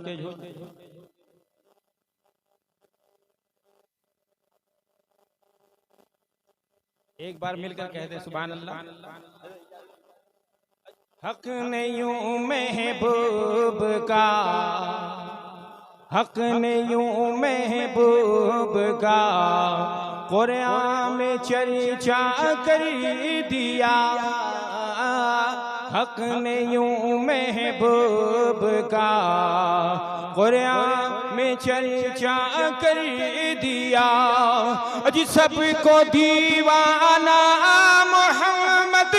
तेज हो। एक बार मिलकर कहते सुभान अल्लाह। हक ने यूं महबूब का, हक ने यूं महबूब का कुरान में चर्चा कर दिया। हक ने यूं महबूब का कुरान में चर्चा कर दिया। जी सबको दीवाना मोहम्मद,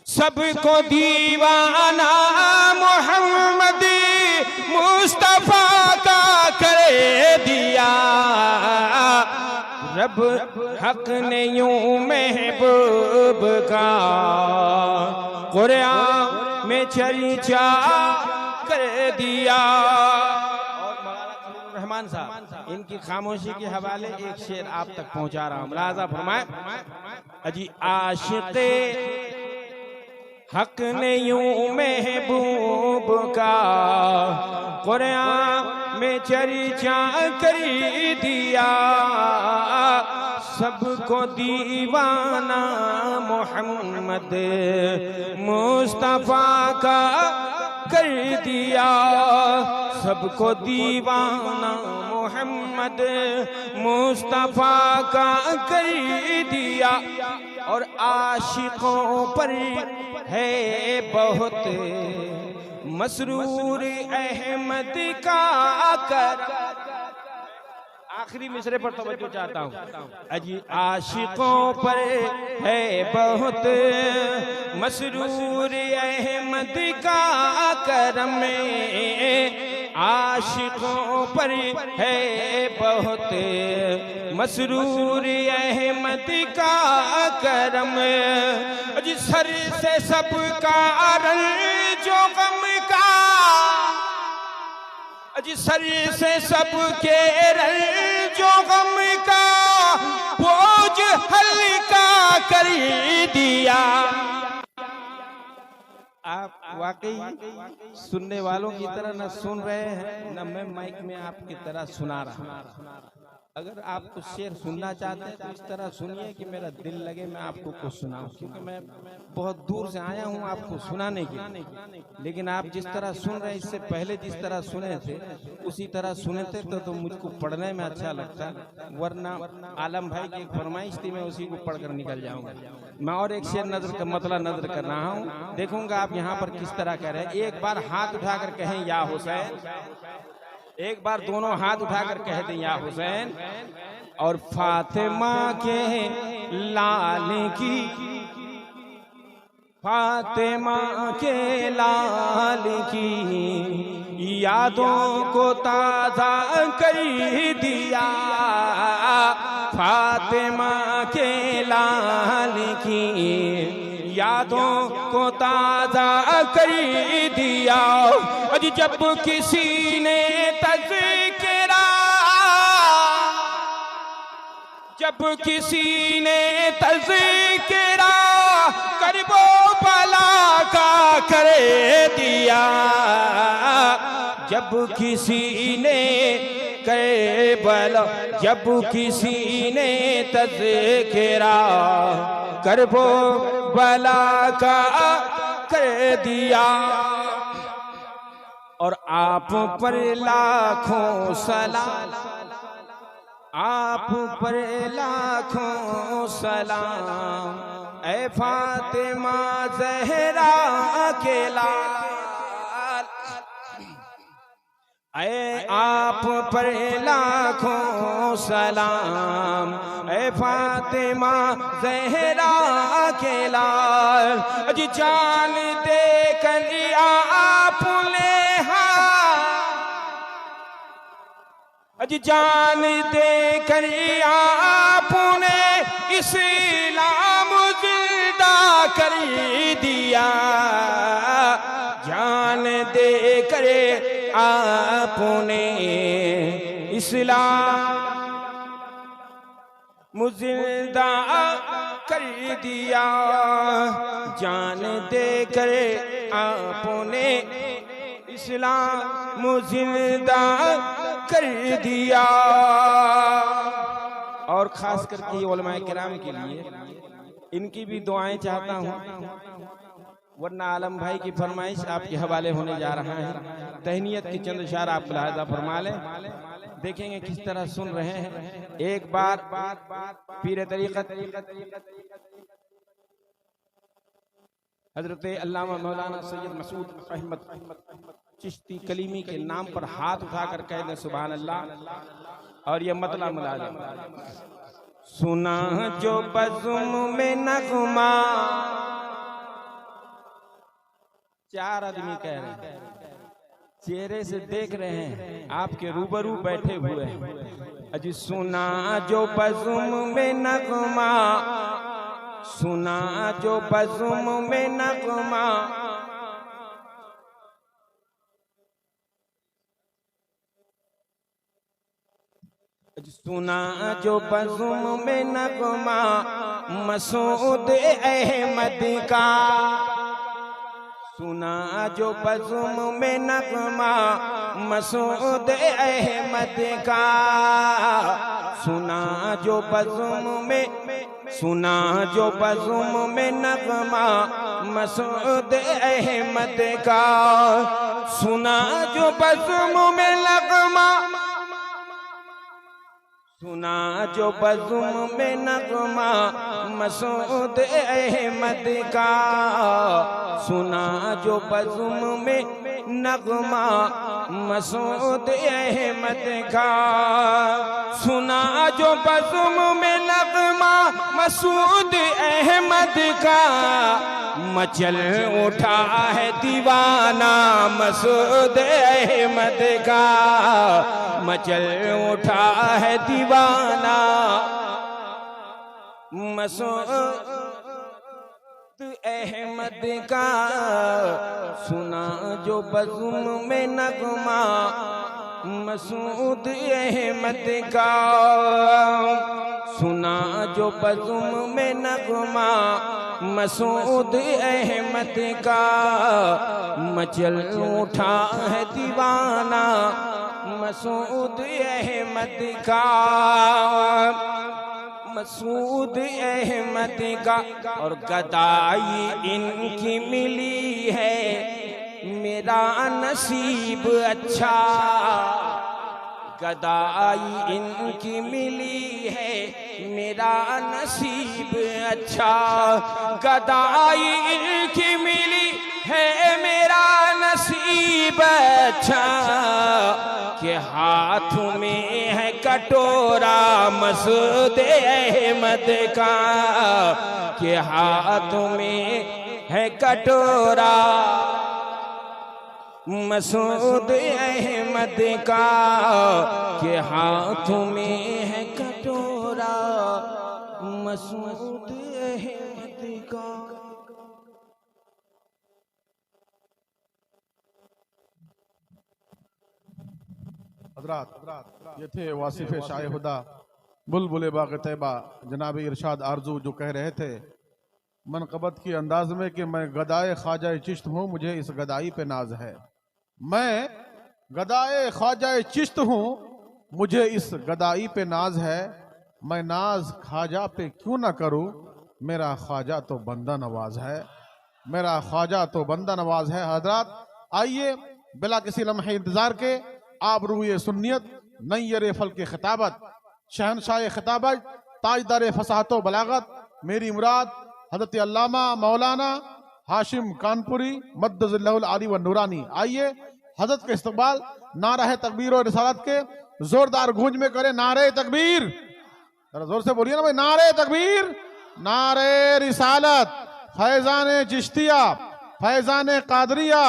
सबको दीवाना मोहम्मद मुस्तफा का कर दिया। रब हक ने यूं महबूब का कुरान में चर्चा कर दिया। और रहमान साहब इनकी खामोशी के हवाले एक शेर आप तक पहुंचा रहा हूं, मुलाजा फरमाए। अजी आशिक़े हक ने यूं महबूब का कुरान में चर्चा कर दिया। सबको दीवाना मोहम्मद मुस्तफा का कर दिया। सबको दीवाना मोहम्मद मुस्तफा का कर दिया। और आशिकों पर है बहुत मसरूर अहमद का कर। आखिरी मिसरे पर तवज्जो चाहता हूँ। अजी आशिकों पर है बहुत मसरूर अहमद का करम। आशिकों पर है बहुत मसरूर अहमद का करम। अजी सर से सबका जो गम का, अजी सर से सबके जो गम का बोझ हल्का कर दिया। आप वाकई सुनने वालों की तरह न सुन रहे हैं, न मैं माइक में आपकी तरह सुना रहा हूं। अगर आप कुछ शेर सुनना चाहते हैं तो इस तरह सुनिए कि मेरा दिल लगे मैं आपको कुछ सुनाऊं, क्योंकि मैं बहुत दूर से आया हूं आपको सुनाने के लिए। लेकिन आप जिस तरह सुन रहे हैं, इससे पहले जिस तरह सुने थे उसी तरह सुने थे तो मुझको पढ़ने में अच्छा लगता। वरना आलम भाई की एक फरमाइश थी, मैं उसी को पढ़कर निकल जाऊंगा। मैं और एक शेर नजर का मतलब नजर कर रहा हूँ, देखूंगा आप यहाँ पर किस तरह कह रहे हैं। एक बार हाथ उठाकर कहें या हुसैन, एक बार दोनों हाथ उठाकर कह दें या हुसैन। और फातिमा के लाल की, फातिमा के लाल की यादों को ताज़ा कर दिया। फातिमा के लाल की यादों को ताज़ा कर दिया। अजी जब किसी ने तज़किरा, जब किसी ने तज़किरा करबो बला का कर दिया। जब किसी ने करबला, जब किसी ने तज़किरा करबो बला का कर दिया। और आप पर लाखों सलाम, आप पर लाखों सलाम, ऐ फातिमा ज़हरा के लाल। ऐ आप पर लाखों सलाम, ऐ फातिमा ज़हरा के लाल। अजी जान दे कर आपने, अजी जान दे कर आपने इस्लाम जिंदा कर दिया। जान दे कर आपने इस्लाम जिंदा कर दिया। जान दे कर आपने इस्लाम जिंदा कर दिया। और खास करके उलमाए किराम के लिए इनकी भी दुआएं चाहता हूँ, वरना आलम भाई की फरमाइश आपके हवाले होने जा रहा है। तहनीयत की चंद इशारा आप मुलाहिजा फरमा लें, देखेंगे किस तरह सुन रहे हैं। एक बार पीर तरीक़त हजरत अल्लामा मौलाना सैयद मसूद अहमद चिश्ती कलीमी के नाम पर हाथ उठाकर कह दें सुभान अल्लाह। और ये मतला मुलाज़िम सुना जो बज़ुम में नग़मा, चार आदमी कह रहे हैं, चेहरे से देख रहे हैं, आपके रूबरू बैठे हुए हैं। अजी सुना जो बज़ुम में नग़मा, सुना जो बज़ुम में नग़मा, सुना जो बज़ुम में नग़मा मसूद अहमद का, सुना जो बज़ुम में नग़मा मसूद अहमद का, सुना जो बज़ुम में, सुना जो बज़ुम में नग़मा मसूद अहमद का, सुना जो बज़ुम में नग़मा, सुना जो बज़ुम में नग़मा मसूद अहमद का, सुना जो बज़ुम में नग़मा मसूद अहमद का, सुना जो बज़ुम में नग़मा मसूद अहमद का, मचल उठा है दीवाना मसूद अहमद का, मचल उठा है दीवाना मसूद अहमद का, सुना जो बज़ुम में नग़मा मसूद अहमद का, सुना जो बज़ुम में नग़मा मसूद अहमद का, मचल उठा है दीवाना मसूद अहमद का, मसूद अहमद का। और गदाई इनकी मिली है मेरा नसीब अच्छा, गदाई इनकी मिली है मेरा नसीब अच्छा, गदाई इनकी मिली है मेरा नसीब अच्छा, के हाथ में है कटोरा मसूद अहमद का, के हाथ में है कटोरा मसूद अहमद का, के हाथ में है कटोरा मसूद अहमद का। हज़रात ये थे वासिफ शाह खुदा बुलबुल बाग़ तैबा जनाब इरशाद आरजू, जो कह रहे थे मनक़बत की अंदाज में कि मैं गदाए ख्वाजा चिश्त हूँ, मुझे इस गदाई पे नाज है। मैं गदाए ख्वाजा चिश्त हूँ, मुझे इस गदाई पे नाज है। मैं नाज ख्वाजा पे क्यों ना करूँ, मेरा ख्वाजा तो बंदा नवाज है, मेरा ख्वाजा तो बंदा नवाज है। हज़रात आइए बिला किसी लम्हे इंतजार के आप रूए सुन्नियत नैयर फल के खिताबत शहनशाह खिताबत ताजदार फसाहतो बलागत मेरी मुराद हज़रत अल्लामा मौलाना हाशिम कानपुरी मद्दज़िल्लाहुल आली व नूरानी। आइए हज़रत के इस्तकबाल नारा तकबीर और रिसालत के जोरदार गूंज में करें नारे तकबीर, जरा जोर से बोलिए ना भाई, नारे तकबीर, नारे रिसालत, फैजान चिश्तिया, फैजान कादरिया,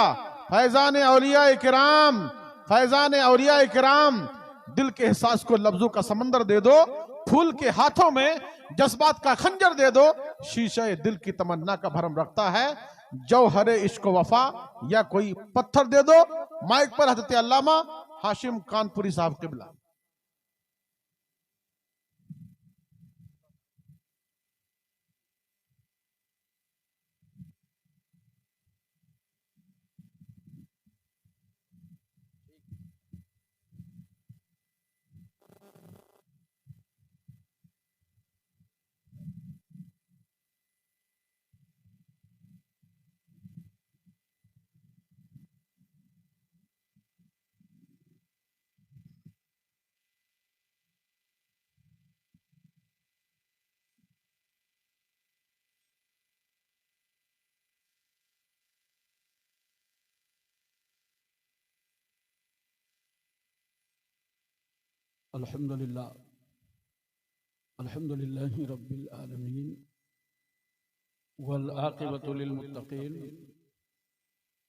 फैजान औलिया किराम, फैजान औलिया किराम। दिल के एहसास को लफ्जों का समंदर दे दो, फूल के हाथों में जज्बात का खंजर दे दो। शीशे दिल की तमन्ना का भरम रखता है, जौहरे इश्क वफा या कोई पत्थर दे दो। माइक पर हज़रत अल्लामा हाशिम कानपुरी साहब क़िबला। अल्हम्दुलिल्लाह अल्हम्दुलिल्लाहि रब्बिल आलमीन वल आक़िबतु लिल मुत्तक़ीन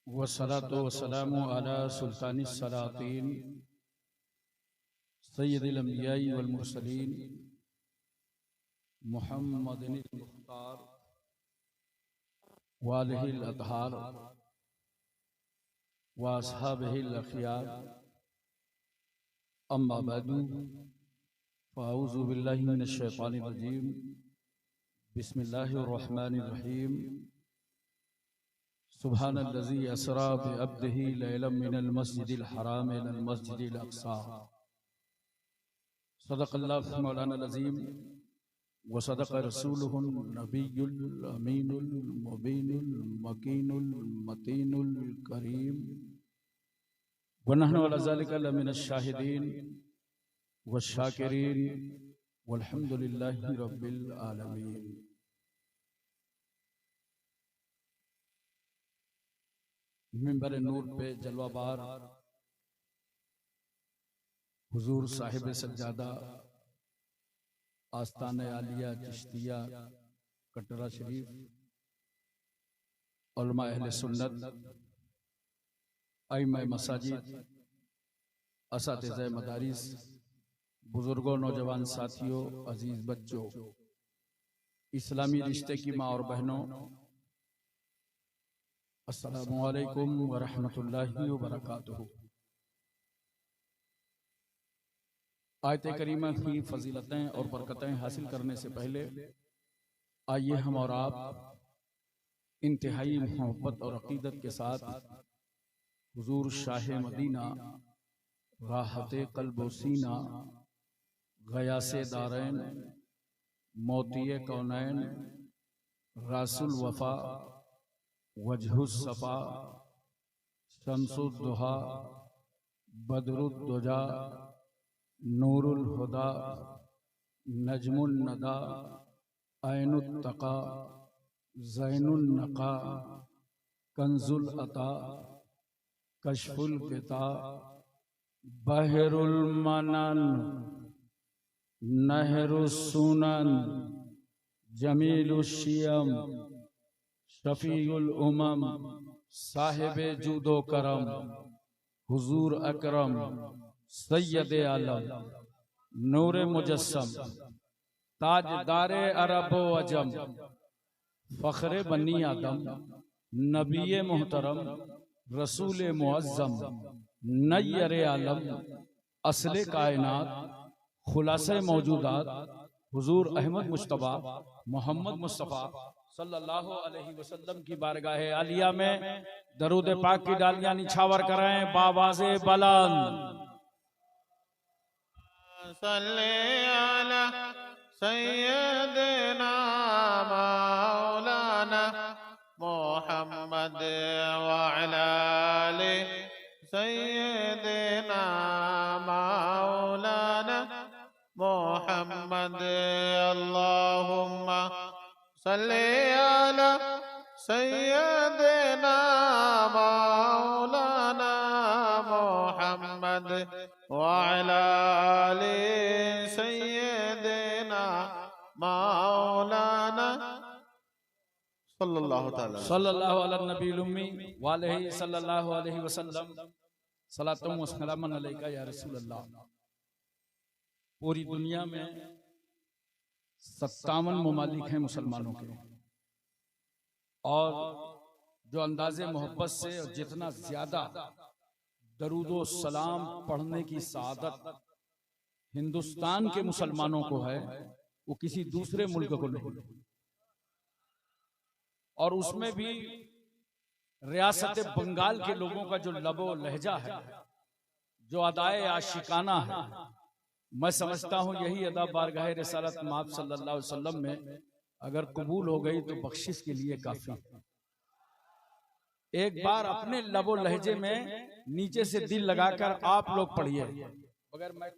वस्सलातु वस्सलामु अला सुल्तानिस सलातीन सय्यदिल अंबिया'i वल मुरसलीन मुहम्मदिनिल मुख्तार व आलिहिल अतहार व अस्हाबिहिल अखियार अम्मा बअदु फ़अऊज़ु बिल्लाहि मिनश शैतानिर रजीम बिस्मिल्लाहिर रहमानिर रहीम सुब्हानल्लज़ी असरा बिअब्दिही लैलन मिनल मस्जिदिल हराम इलल मस्जिदिल अक़सा सदक़ल्लाहु मौलानाल अज़ीम व सदक़ रसूलुहुन नबियुल अमीनुल मुबीनुल मकीनुल मतीनुल करीम व नहनु अला ज़ालिका लमिनश शाहिदीन व शाकिरीन वल्हम्दुलिल्लाहि रब्बिल आलमीन। मिंबर नूर पे जलवाबार हुजूर साहिब सज्जादा आस्तान आलिया चिश्तिया कटरा शरीफ उलमा अहले सुन्नत आइम्मा मसाजिद असातिज़ा मदारिस बुजुर्गों नौजवान साथियों अजीज बच्चों इस्लामी रिश्ते की माँ और बहनों अस्सलामु अलैकुम व रहमतुल्लाहि व बरकातुहू। आयत करीमा की फजीलतें और बरकतें हासिल करने से पहले आइए हम और आप इंतहाई मोहब्बत और अकीदत के साथ हुजूर शाह मदीना राहते क़ल्ब व सीना गयासे दारैन मोतिये कौनैन रासुल वफा वजहुस सफा शम्सुद्दुहा बदरुद्दुजा नूरुल हुदा नजमुन नदा ऐनुत तका ज़ैनुन नका कंजुल अता कशफुल किता बहरुल मनन नहरुस सुनन जमीलुश शियम शफीउल उमम साहिब जूदो करम हुजूर अकरम सैयद आलम नूर मुजस्सम ताजदारे अरब व अजम फ़ख्रे बनी आदम नबी मोहतरम रसूल मुअज़्ज़म नय्यर आलम असले कायनात खुलासे मौजूदात हुजूर अहमद मुश्तबा मोहम्मद मुस्तफ़ा सल्लल्लाहु अलैहि वसल्लम की बारगाह आलिया में दरूद पाक की डालियां निछावर कराएं बावाज़े बुलंद। सल्ले अला सय्यदना मौलाना मोहम्मद व अला आलि सय्यदना मौलाना मोहम्मद अल्लाहुम्मा सल्ले अला सय्यदना मौलाना मोहम्मद व अला आलि सय्यदना मौलाना सल्लल्लाहु अला नबील उम्मी व अलैहि सल्लल्लाहु अलैहि वसल्लम सलातुम व सलामुन अलैका या रसूल अल्लाह। पूरी दुनिया में 57 ममालिक हैं मुसलमानों के, और जो अंदाजे मोहब्बत से और जितना ज्यादा दरूदो सलाम पढ़ने की सादत हिंदुस्तान के मुसलमानों को है वो किसी दूसरे मुल्क को नहीं। और उसमें भी रियासत बंगाल के लोगों का जो लबो लहजा है, जो अदाए आशिकाना है, मैं समझता हूँ यही अदा बारगाह रिसालत माब सल्लल्लाहु अलैहि वसल्लम में अगर कबूल हो गई तो बख्शिश के लिए काफी। एक बार अपने लबो लहजे में नीचे से दिल लगाकर आप लोग पढ़िए बगैर मैं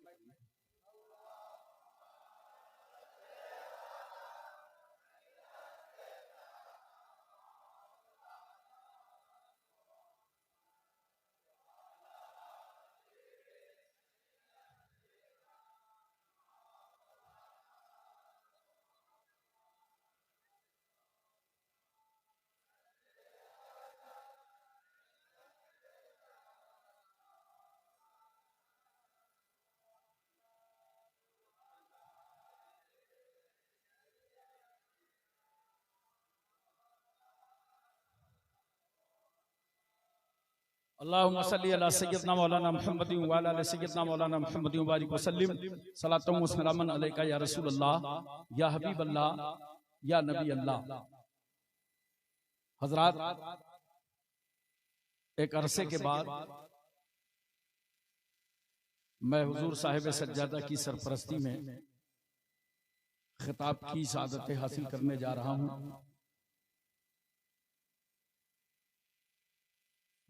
अल्लाहुम्मा सल्ली अला सय्यदना मौलाना मुहम्मद व अला आलि सय्यदना मौलाना मुहम्मद व बारिक वसल्लिम सलातु व सलामन अलैका या रसूल अल्लाह या हबीब अल्लाह या नबी अल्लाह। हजरात, एक अरसे के बाद मैं हुजूर साहिब सज्जादा की सरपरस्ती में खिताब की सादत हासिल करने जा रहा हूं।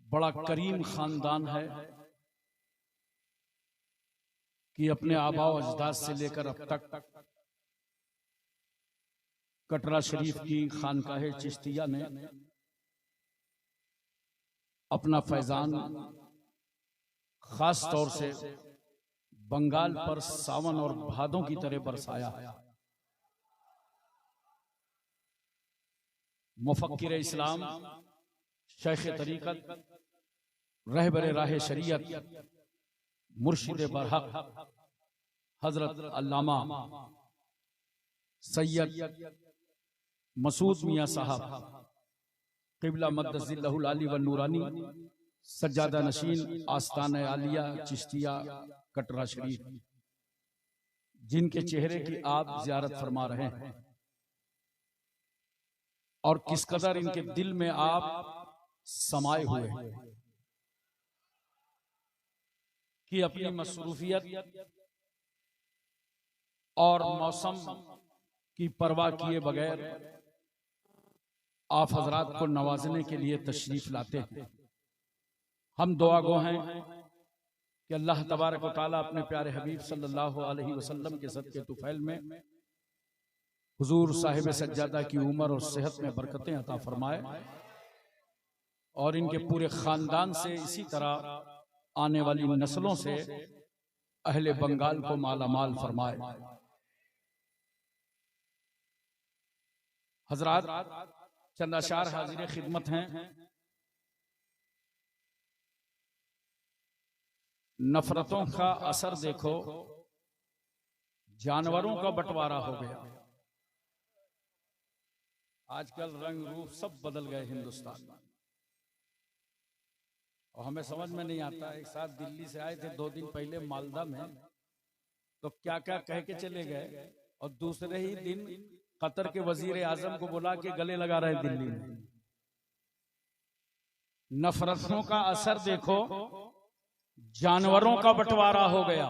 बड़ा करीम खानदान है कि अपने आबा व अजदाद से लेकर अब तक कटरा शरीफ की खानकाह चिश्तिया ने अपना फैजान खास तौर से बंगाल पर सावन और भादों की तरह बरसाया। मुफक्किर इस्लाम, शेख तरीकत, रहबरे राह शरीयत, मुर्शिद बरहक हजरत अल्लामा सैयद मसूद मियां साहब क़िबला मद्दसिल्लहुल आली व नूरानी सज्जादा नशीन आस्ताना आलिया चिश्तिया कटरा शरीफ, जिनके चेहरे की आप ज़ियारत फरमा रहे हैं और किस कदर इनके दिल में आप समाये हुए हैं कि अपनी मसरूफियत और मौसम की परवाह किए बगैर आप हजरात को नवाजने के लिए तशरीफ लाते हैं। हम दुआ गो हैं कि अल्लाह तबारक व तआला अपने प्यारे हबीब सल्लल्लाहु अलैहि वसल्लम के सदके तुफैल में हुजूर साहिब सज्जादा की उम्र और सेहत में बरकतें अता फरमाए और इनके पूरे खानदान से इसी तरह आने वाली नस्लों से अहले बंगाल को मालामाल फरमाए। हजरात, चंद अशार हाजिर खिदमत हैं। नफरतों का असर देखो, जानवरों का बंटवारा हो गया। आजकल रंग रूप सब बदल गए हिंदुस्तान में और हमें समझ में नहीं आता। एक साथ दिल्ली से आए थे 2 दिन पहले मालदा में, तो क्या क्या कह के चले गए और दूसरे ही दिन कतर के वजीर आजम को बुला के गले लगा रहे दिल्ली में। नफरतों का असर देखो, जानवरों का बंटवारा हो गया।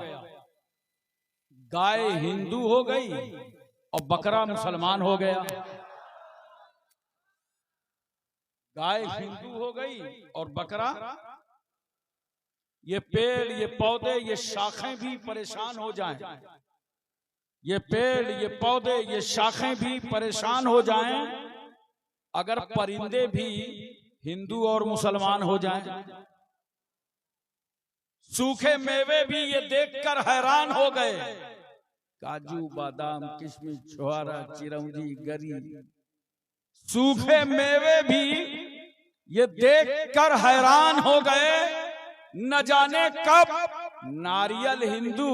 गाय हिंदू हो गई और बकरा मुसलमान हो गया। गाय हिंदू हो गई और बकरा, ये पेड़, ये पौधे, ये शाखें भी परेशान हो जाएं। ये पेड़, ये पौधे, ये शाखें भी परेशान हो जाएं अगर परिंदे भी हिंदू और मुसलमान हो जाएं। सूखे मेवे भी ये देखकर हैरान हो गए। काजू, बादाम, किशमिश, छुहारा, चिरौंजी, गरी, सूखे मेवे भी ये देखकर हैरान हो गए। न जाने कब नारियल हिंदू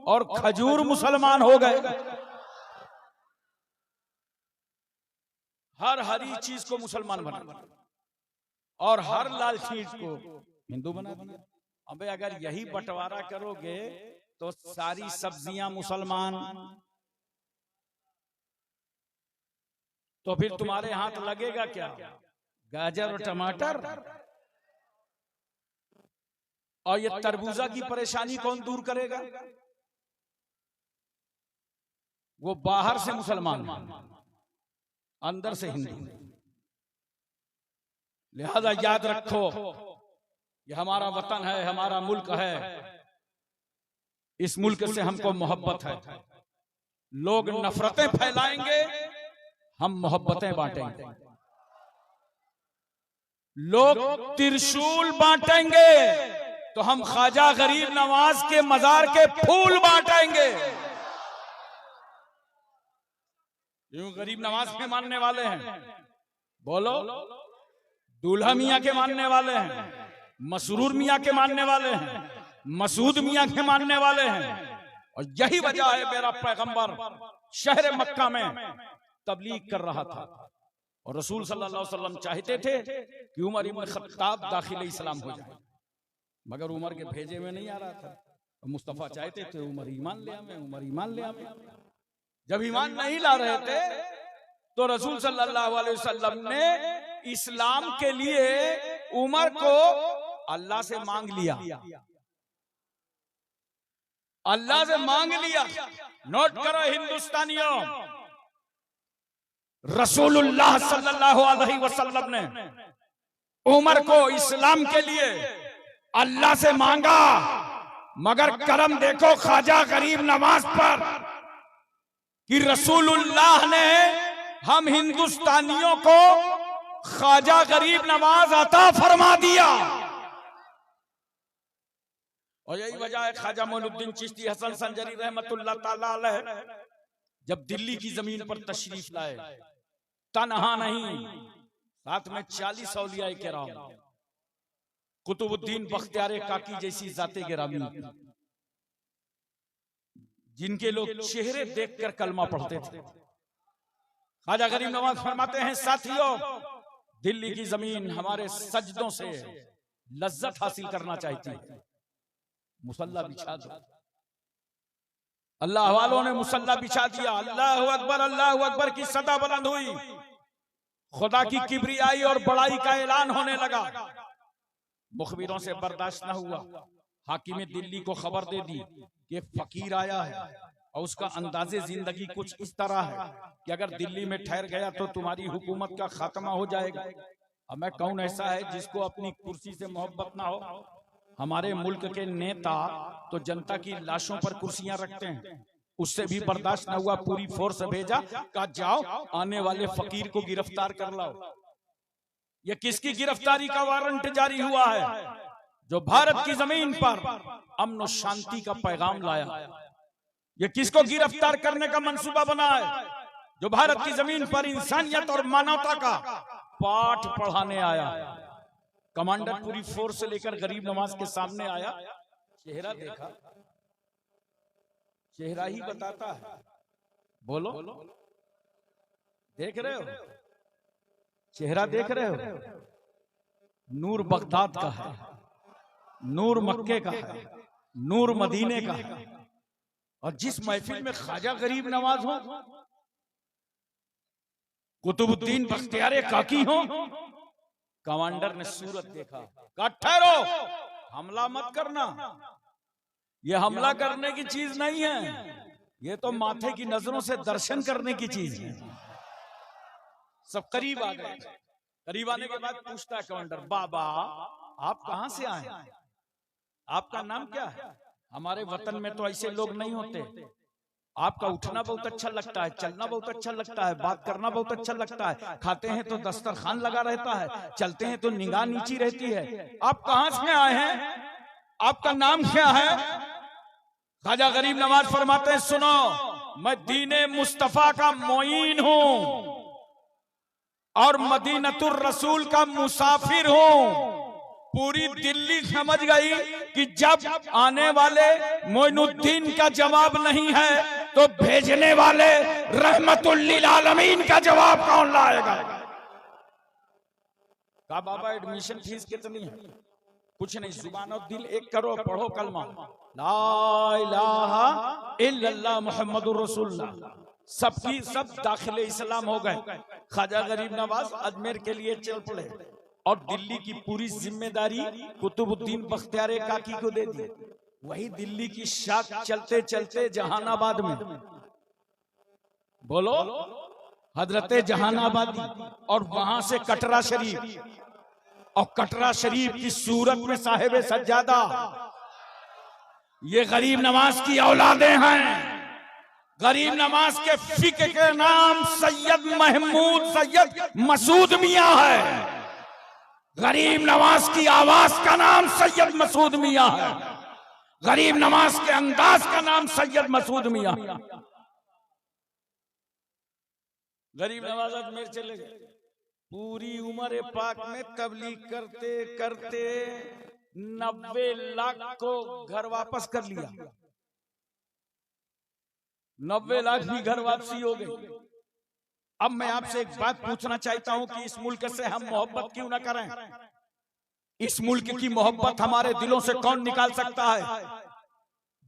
और खजूर मुसलमान हो गए। हर हरी चीज को मुसलमान बना दिया और हर लाल चीज को हिंदू बना दिया। अबे अगर यही बंटवारा करोगे तो सारी सब्जियां मुसलमान, तो फिर तुम्हारे हाथ लगेगा क्या? गाजर और टमाटर। और ये तरबूजा की परेशानी कौन दूर करेगा? वो बाहर से मुसलमान, अंदर से हिंदू। लिहाजा याद रखो, ये हमारा वतन है, हमारा मुल्क है। इस मुल्क से हमको मोहब्बत है। लोग नफरतें फैलाएंगे, हम मोहब्बतें बांटेंगे। लोग त्रिशूल बांटेंगे तो हम ख्वाजा गरीब नवाज के मजार के फूल बांटेंगे। यूं गरीब नवाज के मानने वाले हैं, बोलो। दूल्हा मियाँ के मानने वाले हैं, मसरूर मियाँ के मानने वाले हैं, मसूद मियाँ के मानने वाले हैं। और यही वजह है मेरा पैगंबर शहर मक्का में तबलीग कर रहा था और रसूल सल्लल्लाहु अलैहि वसल्लम चाहते थे कि उमर इब्न खत्ताब दाखिल इस्लाम हो जाए। मगर उमर के भेजे में नहीं आ रहा था। मुस्तफा चाहते थे उमर ईमान ले आवे, उमर ईमान ले आवे। जब ईमान नहीं ला रहे थे तो रसूल सल्लल्लाहु अलैहि वसल्लम ने इस्लाम के लिए उमर को अल्लाह से मांग लिया, अल्लाह से मांग लिया। नोट करो हिंदुस्तानियों, रसूलुल्लाह सल्लल्लाहु अलैहि वसल्लम ने उमर को इस्लाम के लिए अल्लाह से मांगा, मगर करम देखो ख्वाजा गरीब नवाज पर कि रसूलुल्लाह ने हम हिंदुस्तानियों को ख्वाजा गरीब नवाज अता फरमा दिया। और यही वजह है ख्वाजा मोइनुद्दीन चिश्ती हसन संजरी रहमतुल्लाह ताला अलैह जब दिल्ली की जमीन पर तशरीफ लाए, तन्हा नहीं, साथ में 40 औलियाए किराम, कुतुबुद्दीन बख्तियार काकी जैसी जाते गिरामी, जिनके लोग चेहरे देखकर कलमा पढ़ते थे। ख्वाजा गरीब नवाज फरमाते हैं, साथियों दिल्ली की जमीन हमारे सजदों से लज्जत हासिल करना चाहती है, मुसल्ला बिछा दो। अल्लाह वालों ने मुसल्ला बिछा दिया। अल्लाहु अकबर की सदा बुलंद हुई। खुदा की किबरियाई और बड़ाई का ऐलान होने लगा। मुखबिरों से बर्दाश्त न हुआ। हाकिम दिल्ली को खबर दे दी कि फकीर आया है और उसका अंदाजे जिंदगी कुछ इस तरह है कि अगर दिल्ली में ठहर गया तो तुम्हारी हुकूमत का खात्मा हो जाएगा। अब मैं कौन ऐसा है जिसको अपनी कुर्सी से मोहब्बत ना हो? हमारे मुल्क के नेता तो जनता की लाशों पर कुर्सियां रखते हैं। उससे भी बर्दाश्त न हुआ, पूरी फोर्स भेजा, कहा जाओ आने वाले फकीर को गिरफ्तार कर लाओ। ये किसकी गिरफ्तारी का वारंट जारी हुआ है? जो भारत की जमीन पर अमन और शांति का पैगाम लाया। ये किसको गिरफ्तार करने का मंसूबा बना है? जो भारत की जमीन पर इंसानियत और मानवता का पाठ पढ़ाने आया। कमांडर पूरी फोर्स से लेकर गरीब नवाज के सामने आया, चेहरा देखा, चेहरा ही बताता है। बोलो, देख रहे हो? चेहरा देख रहे हो? नूर बगदाद का है, नूर मक्के का है, नूर मदीने का है। और जिस महफिल में ख्वाजा गरीब नवाज हो, कुतुबुद्दीन बख्तियार काकी हो, कमांडर ने सूरत देखा, कहा ठहरो, हमला मत करना। ये हमला करने की चीज नहीं है, ये तो माथे की नजरों से दर्शन करने की चीज है। सब करीब आ गए। करीब आने के बाद पूछता है कमांडर, बाबा आप कहां से आए, आपका नाम क्या है? हमारे वतन में तो ऐसे लोग नहीं होते। आपका उठना बहुत अच्छा लगता है, चलना बहुत अच्छा लगता है, बात करना बहुत अच्छा लगता है, खाते हैं तो दस्तरखान लगा रहता है, चलते हैं तो निगाह नीची रहती है। आप कहां से आए हैं, आपका नाम क्या है? ख्वाजा गरीब नवाज फरमाते हैं, सुनो, मैं दीने मुस्तफा का मोइन हूं और मदीनतुर रसूल का मुसाफिर हूं। पूरी दिल्ली समझ गई कि जब आने वाले मोइनुद्दीन का जवाब नहीं है तो भेजने वाले रहमतुल लिल आलमीन का जवाब कौन लाएगा? कहा बाबा एडमिशन फीस कितनी है? कुछ नहीं, जुबान और दिल एक करो, पढ़ो कलमा ला इलाहा इल्लल्लाह मुहम्मदुर रसूलुल्लाह। सबकी सब दाखिले इस्लाम हो गए। ख्वाजा गरीब नवाज अजमेर के लिए चल पड़े और दिल्ली की पूरी जिम्मेदारी कुतुबुद्दीन बख्तियार काकी को दे दी। वही दिल्ली की शाख चलते चलते जहानाबाद में, बोलो, हजरते जहानाबादी, और वहां से कटरा शरीफ, और कटरा शरीफ की सूरत में साहिब सज्जादा। ये गरीब नवाज की औलादें हैं। गरीब नवाज के फिक्र के नाम सैयद महमूद सैयद मसूद मियां है। गरीब नवाज की आवाज का नाम सैयद मसूद मियां है। गरीब नवाज के अंदाज का नाम सैयद मसूद मियां। गरीब नवाज अजमेर चले गए। पूरी उम्र पाक में तबलीग करते करते 90 लाख को घर वापस कर लिया। 90 लाख भी घर वापसी हो गई। अब मैं आपसे एक बात पूछना चाहता हूं कि इस मुल्क से हम मोहब्बत क्यों ना करें? इस मुल्क की मोहब्बत हमारे दिलों से कौन निकाल सकता है?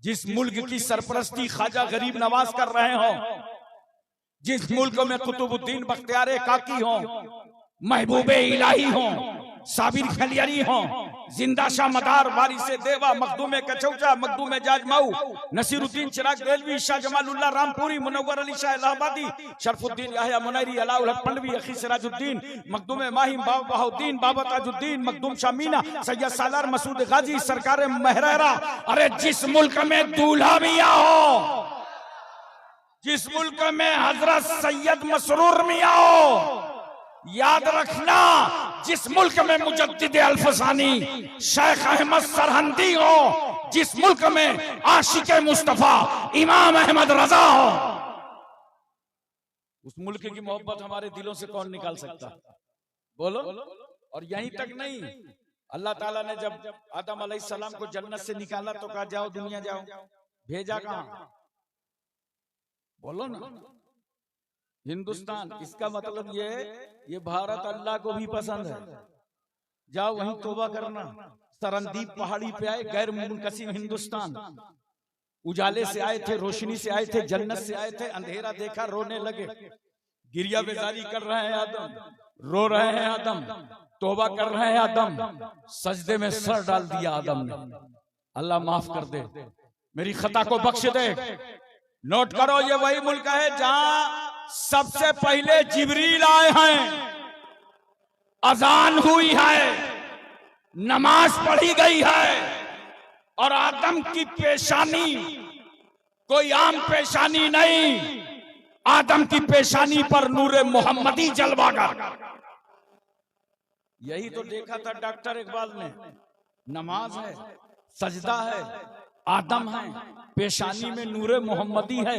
जिस मुल्क की सरपरस्ती ख्वाजा गरीब नवाज कर रहे हो, जिस मुल्क में कुतुबुद्दीन बख्तियार काकी हो, महबूबे इलाही हो, साबिर खलियारी हो, जिंदा शाह मदार, वारिस देवा, मखदूम कचौचा, मखदूम जाजमाऊ, नसीरुद्दीन चिराग देलवी, शाह जमालुल्लाह रामपुरी, मुनव्वर अली शाह इलाहाबादी, शरफुद्दीन याहया मुनैरी, अलाउल हक पंडवी, अखी सिराजुद्दीन, मखदूम माहिम, बाबा बहाउद्दीन, बाबा ताजुद्दीन, मखदूम शाह मीना, सैयद सालार मसूद गाजी, सरकार महरेरा। अरे जिस मुल्क में दूल्हा मियां हो, जिस मुल्क में हजरत सैयद मसरूर मियां हो, याद रखना, जिस मुल्क में मुजद्दिद अल्फसानी शेख अहमद सरहंदी हो, जिस मुल्क में आशिक मुस्तफा इमाम अहमद रजा हो, उस मुल्क की मोहब्बत हमारे दिलों से कौन निकाल सकता? बोलो। और यहीं तक नहीं, अल्लाह ताला ने जब आदम अलैहिस्सलाम को जन्नत से निकाला तो कहा जाओ दुनिया जाओ, भेजा कहां? बोलो ना, हिंदुस्तान। इसका मतलब ये भारत अल्लाह को भी पसंद है। जाओ वहीं तौबा करना। सरंदीप पहाड़ी पे आए, गैर मुनकसिम हिंदुस्तान। उजाले से आए थे, रोशनी से आए थे, जन्नत से आए थे, अंधेरा देखा, रोने लगे, गिरिया बेजारी कर रहे हैं आदम, रो रहे हैं आदम, तौबा कर रहे हैं आदम, सजदे में सर डाल दिया आदम ने। अल्लाह माफ कर दे, मेरी खता को बख्श दे। नोट करो, ये वही मुल्क है जहां सबसे पहले जिब्रील आए हैं, अजान हुई है, नमाज पढ़ी गई है, और आदम की पेशानी कोई आम पेशानी नहीं, आदम की पेशानी पर नूरे मोहम्मदी जलवागर। यही तो देखा था डॉक्टर इकबाल ने। नमाज है, सजदा है, आदम है, पेशानी में नूरे मोहम्मदी है।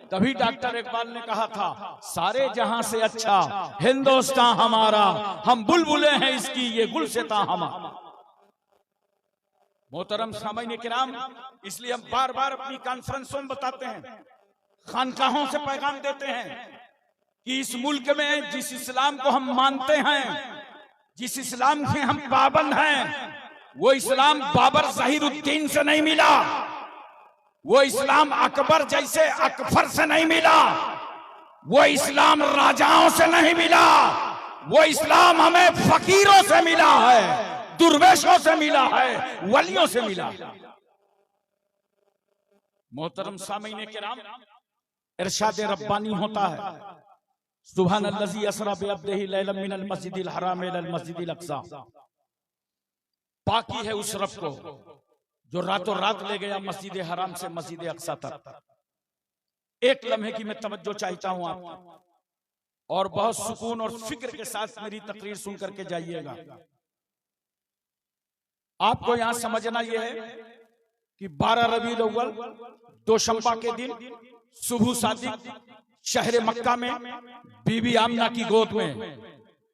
तभी डॉक्टर इकबाल ने कहा था, सारे जहां से अच्छा हिंदुस्तान हमारा, हम बुलबुले हैं इसकी, ये गुलसिता हमारा। मोहतरम सामीन किराम, इसलिए हम बार बार अपनी कॉन्फ्रेंसों में बताते हैं, खानकाहों से पैगाम देते हैं कि इस मुल्क में जिस इस्लाम को हम मानते हैं, जिस इस्लाम के हम पाबंद हैं, वो इस्लाम बाबर ज़हीरुद्दीन से नहीं मिला, वो इस्लाम अकबर जैसे अकबर से नहीं मिला, वो इस्लाम राजाओं से नहीं मिला, वो इस्लाम हमें फकीरों से मिला है, दुर्वेशों से मिला है, वलियों से मिला। मोहतरम सामीन किराम, इरशाद रब्बानी होता है, सुब्हानल्लज़ी असरा बिअब्दिही लैलन मिनल मस्जिदिल हराम इलल मस्जिदिल अक़सा। पाकी है उस रब को जो रातों रात ले गया मस्जिद हराम से मस्जिद अक़सा तक। एक लम्हे की मैं तवज्जो चाहता हूं आप, और बहुत सुकून और फिक्र के साथ मेरी तकरीर सुन करके जाइएगा। आपको यहां समझना यह है कि 12 रबीउल अव्वल दोशंबा के दिन सुबह सादिक शहर मक्का में बीबी आमना की गोद में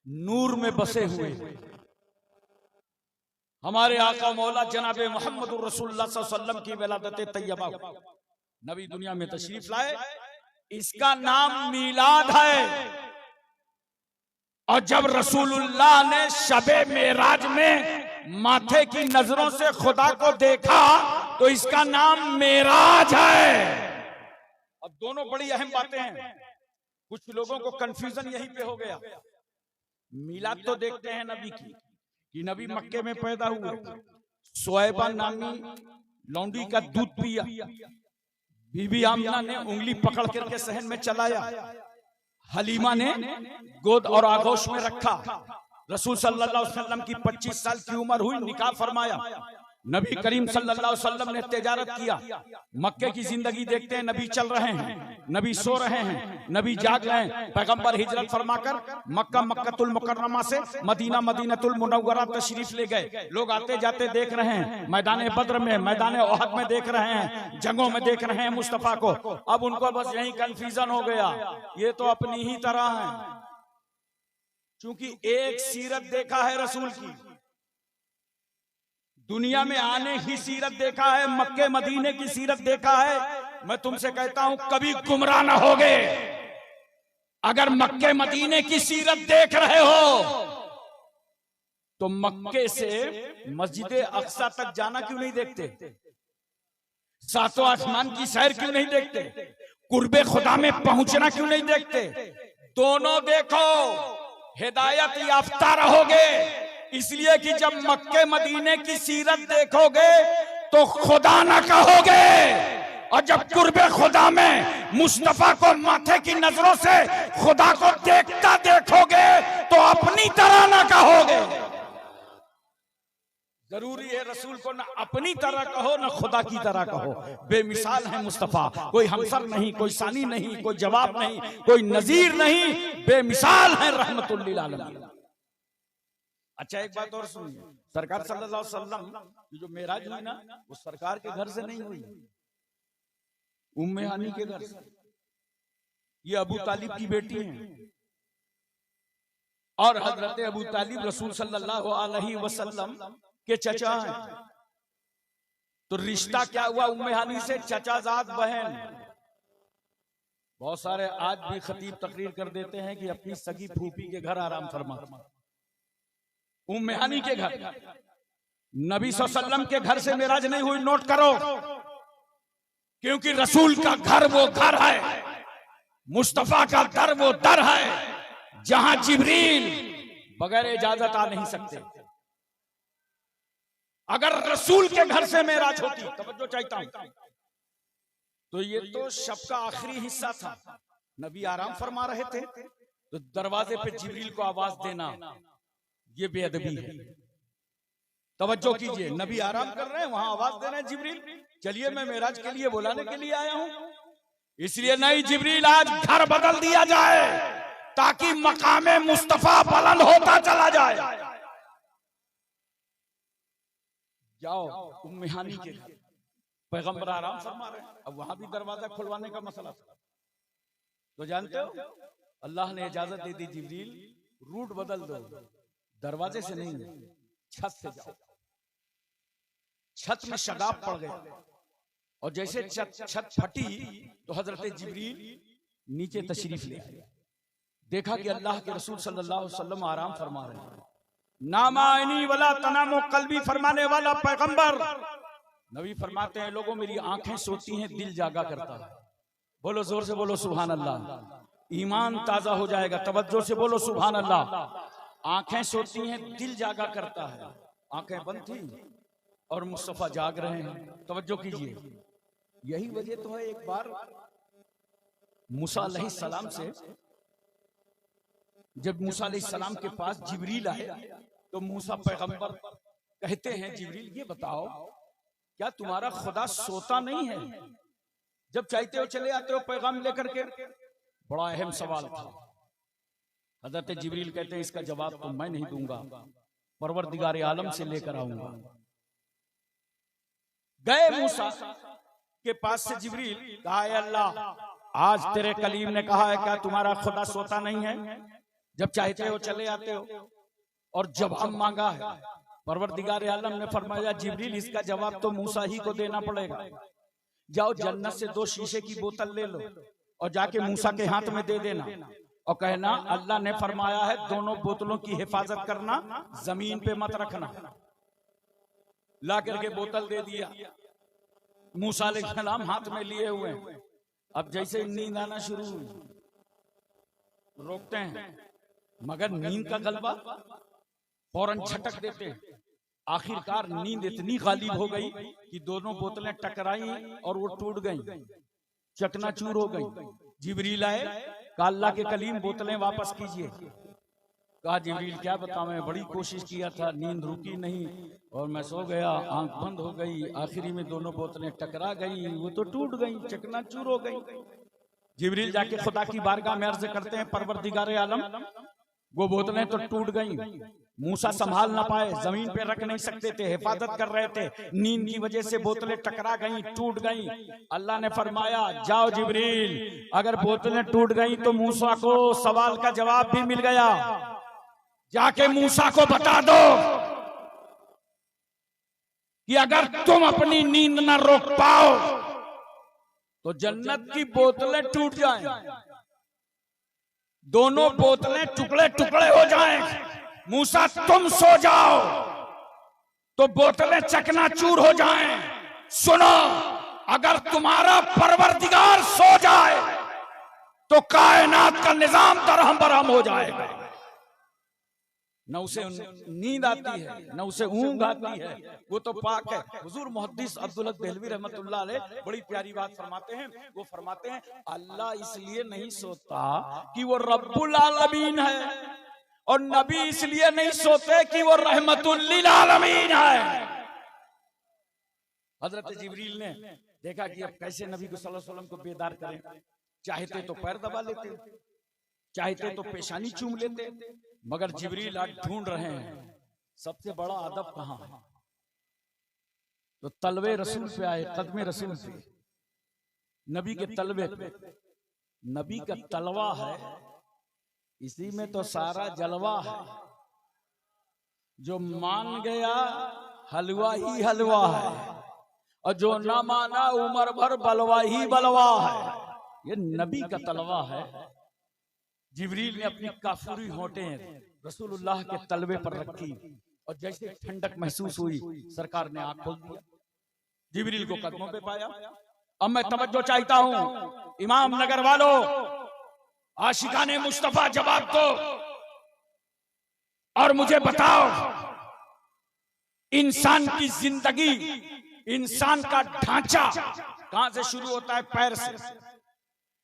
नूर में बसे हुए हमारे आका मौला जनाबे मोहम्मद रसूलुल्लाह सल्लल्लाहु अलैहि वसल्लम की विलादत तैयबा नबी दुनिया में तशरीफ लाए। इसका नाम मीलाद है। और जब रसूलुल्लाह ने शबे मेराज में माथे की नजरों से खुदा को देखा तो इसका नाम मेराज है। अब दोनों बड़ी अहम बातें हैं, कुछ लोगों को कंफ्यूजन यहीं पे हो गया। मीलाद तो देखते हैं नबी की कि नबी मक्के में पैदा हुए, सुएबा नामी लौंडी का दूध पिया, बीबी आमना ने उंगली पकड़ करके सहन में चलाया, हलीमा ने गोद और आगोश में रखा, रसूल सल्लल्लाहु अलैहि वसल्लम की 25 साल की उम्र हुई, निकाह फरमाया, नबी करीम सल्लल्लाहु अलैहि वसल्लम ने तिजारत किया। मक्के की जिंदगी देखते हैं, नबी चल रहे हैं, नबी सो रहे हैं, नबी जाग रहे हैं। पैगंबर हिजरत फरमाकर मक्का मक्कतुल मुकर्रमा से मदीना मदीनतुल मुनव्वरा तशरीफ ले गए। लोग आते जाते देख रहे हैं, मैदान बद्र में, मैदान ओहद में देख रहे हैं, जंगों में देख रहे हैं मुस्तफा को। अब उनको बस यही कंफ्यूजन हो गया, ये तो अपनी ही तरह है, क्योंकि एक सीरत देखा है रसूल की, दुनिया में आने की सीरत देखा है, मक्के मदीने की सीरत देखा है। मैं तुमसे कहता हूं कभी गुमराह ना होगे। अगर मक्के मदीने की सीरत देख रहे हो तो मक्के से मस्जिद अक्सा तक जाना क्यों नहीं देखते? सातों आसमान की सैर क्यों नहीं देखते? कुर्बे खुदा में पहुंचना क्यों नहीं देखते? दोनों देखो, हिदायत याफ्ता रहोगे। इसलिए कि जब मक्के मदीने की सीरत देखोगे तो खुदा ना कहोगे, और जब कुर्बे खुदा में मुस्तफा को माथे की नजरों से खुदा को देखता देखोगे तो अपनी तरह ना कहोगे। जरूरी है रसूल को ना अपनी तरह कहो ना खुदा की तरह कहो। बेमिसाल है मुस्तफा, कोई हमसर नहीं, कोई सानी नहीं, कोई जवाब नहीं, कोई नजीर नहीं, बेमिसाल है रहमतुल लिल आलमीन। अच्छा, एक बात और सुनिए, सरकार सल्लल्लाहु अलैहि वसल्लम की जो मेराज हुई ना, वो सरकार के घर से नहीं हुई, उम्मे हानी के घर से। ये अबू तालिब की बेटी हैं और हजरत अबू तालिब रसूल सल्लल्लाहु अलैहि वसल्लम के चचा हैं। तो रिश्ता क्या हुआ उम्मे हानी से? चचाजाद बहन। बहुत सारे आज भी खतीब तकरीर कर देते हैं कि अपनी सगी फूफी के घर आराम फरमा। उम्मे हानी के घर, नबी सल्लल्लाहु अलैहि वसल्लम के घर से मेराज नहीं हुई। नोट करो, क्योंकि रसूल का घर वो घर है, मुस्तफा का दर वो दर है जहां जिब्रील बगैर इजाजत आ नहीं सकते। अगर रसूल के घर से मेराज होती, तवज्जो चाहता हूं, तो ये तो शब का आखिरी हिस्सा था, नबी आराम फरमा रहे थे, तो दरवाजे पे जिब्रील को आवाज देना ये बेअदबी है। तवज्जो कीजिए, नबी आराम कर रहे हैं, वहां आवाज दे रहे हैं जिब्रील, चलिए मैं मेराज के लिए बुलाने के लिए आया हूं। इसलिए नहीं, जिब्रील आज घर बदल दिया जाए ताकि मकामे मुस्तफा बुलंद होता चला जाए। जाओ उम्मे हानी के घर, पैगंबर आराम फरमा रहे हैं, अब वहां भी दरवाजा खुलवाने का मसला था। तो जानते हो, अल्लाह ने इजाजत दे दी, जिब्रील रूट बदल दो, दरवाजे से नहीं, छत से जाओ। छत में शगाब पड़ गया, और जैसे छत फटी तो हजरत जिब्रील नीचे तशरीफ ले आए। देखा कि अल्लाह के रसूल सल्लल्लाहु अलैहि वसल्लम आराम फरमा रहे हैं। नामाइनी वला तनामो कल्बी फरमाने वाला पैगंबर नबी फरमाते हैं, लोगों मेरी आंखें सोती हैं, दिल जागा करता है। बोलो जोर से, बोलो सुभान अल्लाह, ईमान ताजा हो जाएगा। तवज्जो से बोलो सुभान अल्लाह। आंखें सोती हैं, दिल जागा करता है। आंखें बंद थी और मुस्तफा जाग रहे हैं। तवज्जो कीजिए, यही वजह तो है, एक बार मूसा अलैहिस्सलाम से, जब मूसा अलैहिस्सलाम के पास जिब्रील आए तो मूसा पैगंबर कहते हैं, जिब्रील ये बताओ, क्या तुम्हारा खुदा सोता नहीं है? जब चाहते हो चले आते हो पैगाम लेकर के। बड़ा अहम सवाल था। हजरत जिब्रील कहते हैं, इसका जवाब तो मैं नहीं दूंगा, परवरदिगार आलम से लेकर आऊंगा। गए मूसा के पास से जिब्रील, कहा अल्लाह, आज तेरे कलीम ने कहा है क्या तुम्हारा खुदा सोता नहीं है? जब चाहते हो चले आते हो, और जवाब मांगा है। परवरदिगार आलम ने फरमाया, जिब्रील इसका जवाब तो मूसा ही को देना पड़ेगा। जाओ जन्नत से 2 शीशे की बोतल ले लो और जाके मूसा के हाथ में दे देना और कहना, अल्लाह ने फरमाया है दोनों बोतलों की हिफाजत करना, जमीन पे मत रखना। ला करके बोतल दे दिया। मूसा अलैहिस्सलाम हाथ में लिए हुए। अब जैसे नींद आना शुरू हुई, रोकते हैं, मगर नींद का गलबा फौरन झटक देते हैं। आखिरकार नींद इतनी गालिब हो गई कि दोनों बोतलें टकराई और वो टूट गई, चकनाचूर हो गई। जिब्रील आए, कहा अल्लाह के कलीम बोतलें वापस कीजिए। कहा जिब्रील क्या बताऊं, मैं बड़ी कोशिश किया था, नींद रुकी नहीं और मैं सो गया, आंख बंद हो गई, आखिरी में दोनों बोतलें टकरा गई, वो तो टूट गई, चकनाचूर हो गई। जिब्रील जाके खुदा की बारगाह में अर्ज करते हैं, परवरदिगार आलम, वो बोतलें तो टूट गई, मूसा संभाल ना पाए, जमीन पे रख नहीं सकते थे, हिफाजत कर रहे थे, नींद की वजह से बोतलें टकरा गई, टूट गई। अल्लाह ने फरमाया, जाओ जिब्रील, अगर बोतलें टूट गई तो मूसा को सवाल का जवाब भी मिल गया, जाके मूसा को बता दो कि अगर तुम अपनी नींद ना रोक पाओ तो जन्नत की बोतलें टूट जाएं, दोनों बोतलें टुकड़े टुकड़े हो जाएं, मूसा तुम सो जाओ तो बोतलें चकनाचूर हो जाएं। सुनो, अगर तुम्हारा परवरदिगार सो जाए तो कायनात का निजाम दरहम बरहम हो जाएगा। न उसे नींद आती है न उसे ऊंघ आती है, वो तो पाक है। हुजूर मुहद्दिस अब्दुल हक देहलवी रहमतुल्लाह अलैह बड़ी प्यारी बात फरमाते हैं। वो फरमाते हैं अल्लाह इसलिए नहीं सोता कि वो रब्बुल आलमीन है, और नबी इसलिए नहीं सोते कि वो रहमतुल लिल आलमीन है। हजरत जिब्रील ने देखा कि अब कैसे नबी को सल्लल्लाहु अलैहि वसल्लम को बेदार करें। चाहते तो पैर दबा लेते, चाहते तो पेशानी चूम लेते, मगर जिब्रील आज ढूंढ रहे हैं सबसे बड़ा अदब कहां है। तो तलवे रसूल पे आए, कदमे रसूल पे, नबी के तलवे पे। नबी का तलवा है, इसी में तो सारा जलवा है। जो मान गया हलवा ही हलवा है, और जो ना माना उम्र भर बलवा ही बलवा है। ये नबी का तलवा है। जिब्रील ने अपनी काफुरी होंठें रसूलुल्लाह के तलवे पर रखी, और जैसे ठंडक महसूस हुई सरकार ने आंख खोल दिया, जिब्रील को कदमों पे पाया। अब मैं तवज्जो चाहता हूं, इमाम नगर वालों, आशिकाने मुस्तफा जवाब दो और मुझे बताओ, इंसान की जिंदगी, इंसान का ढांचा कहां से शुरू होता है? पैर से,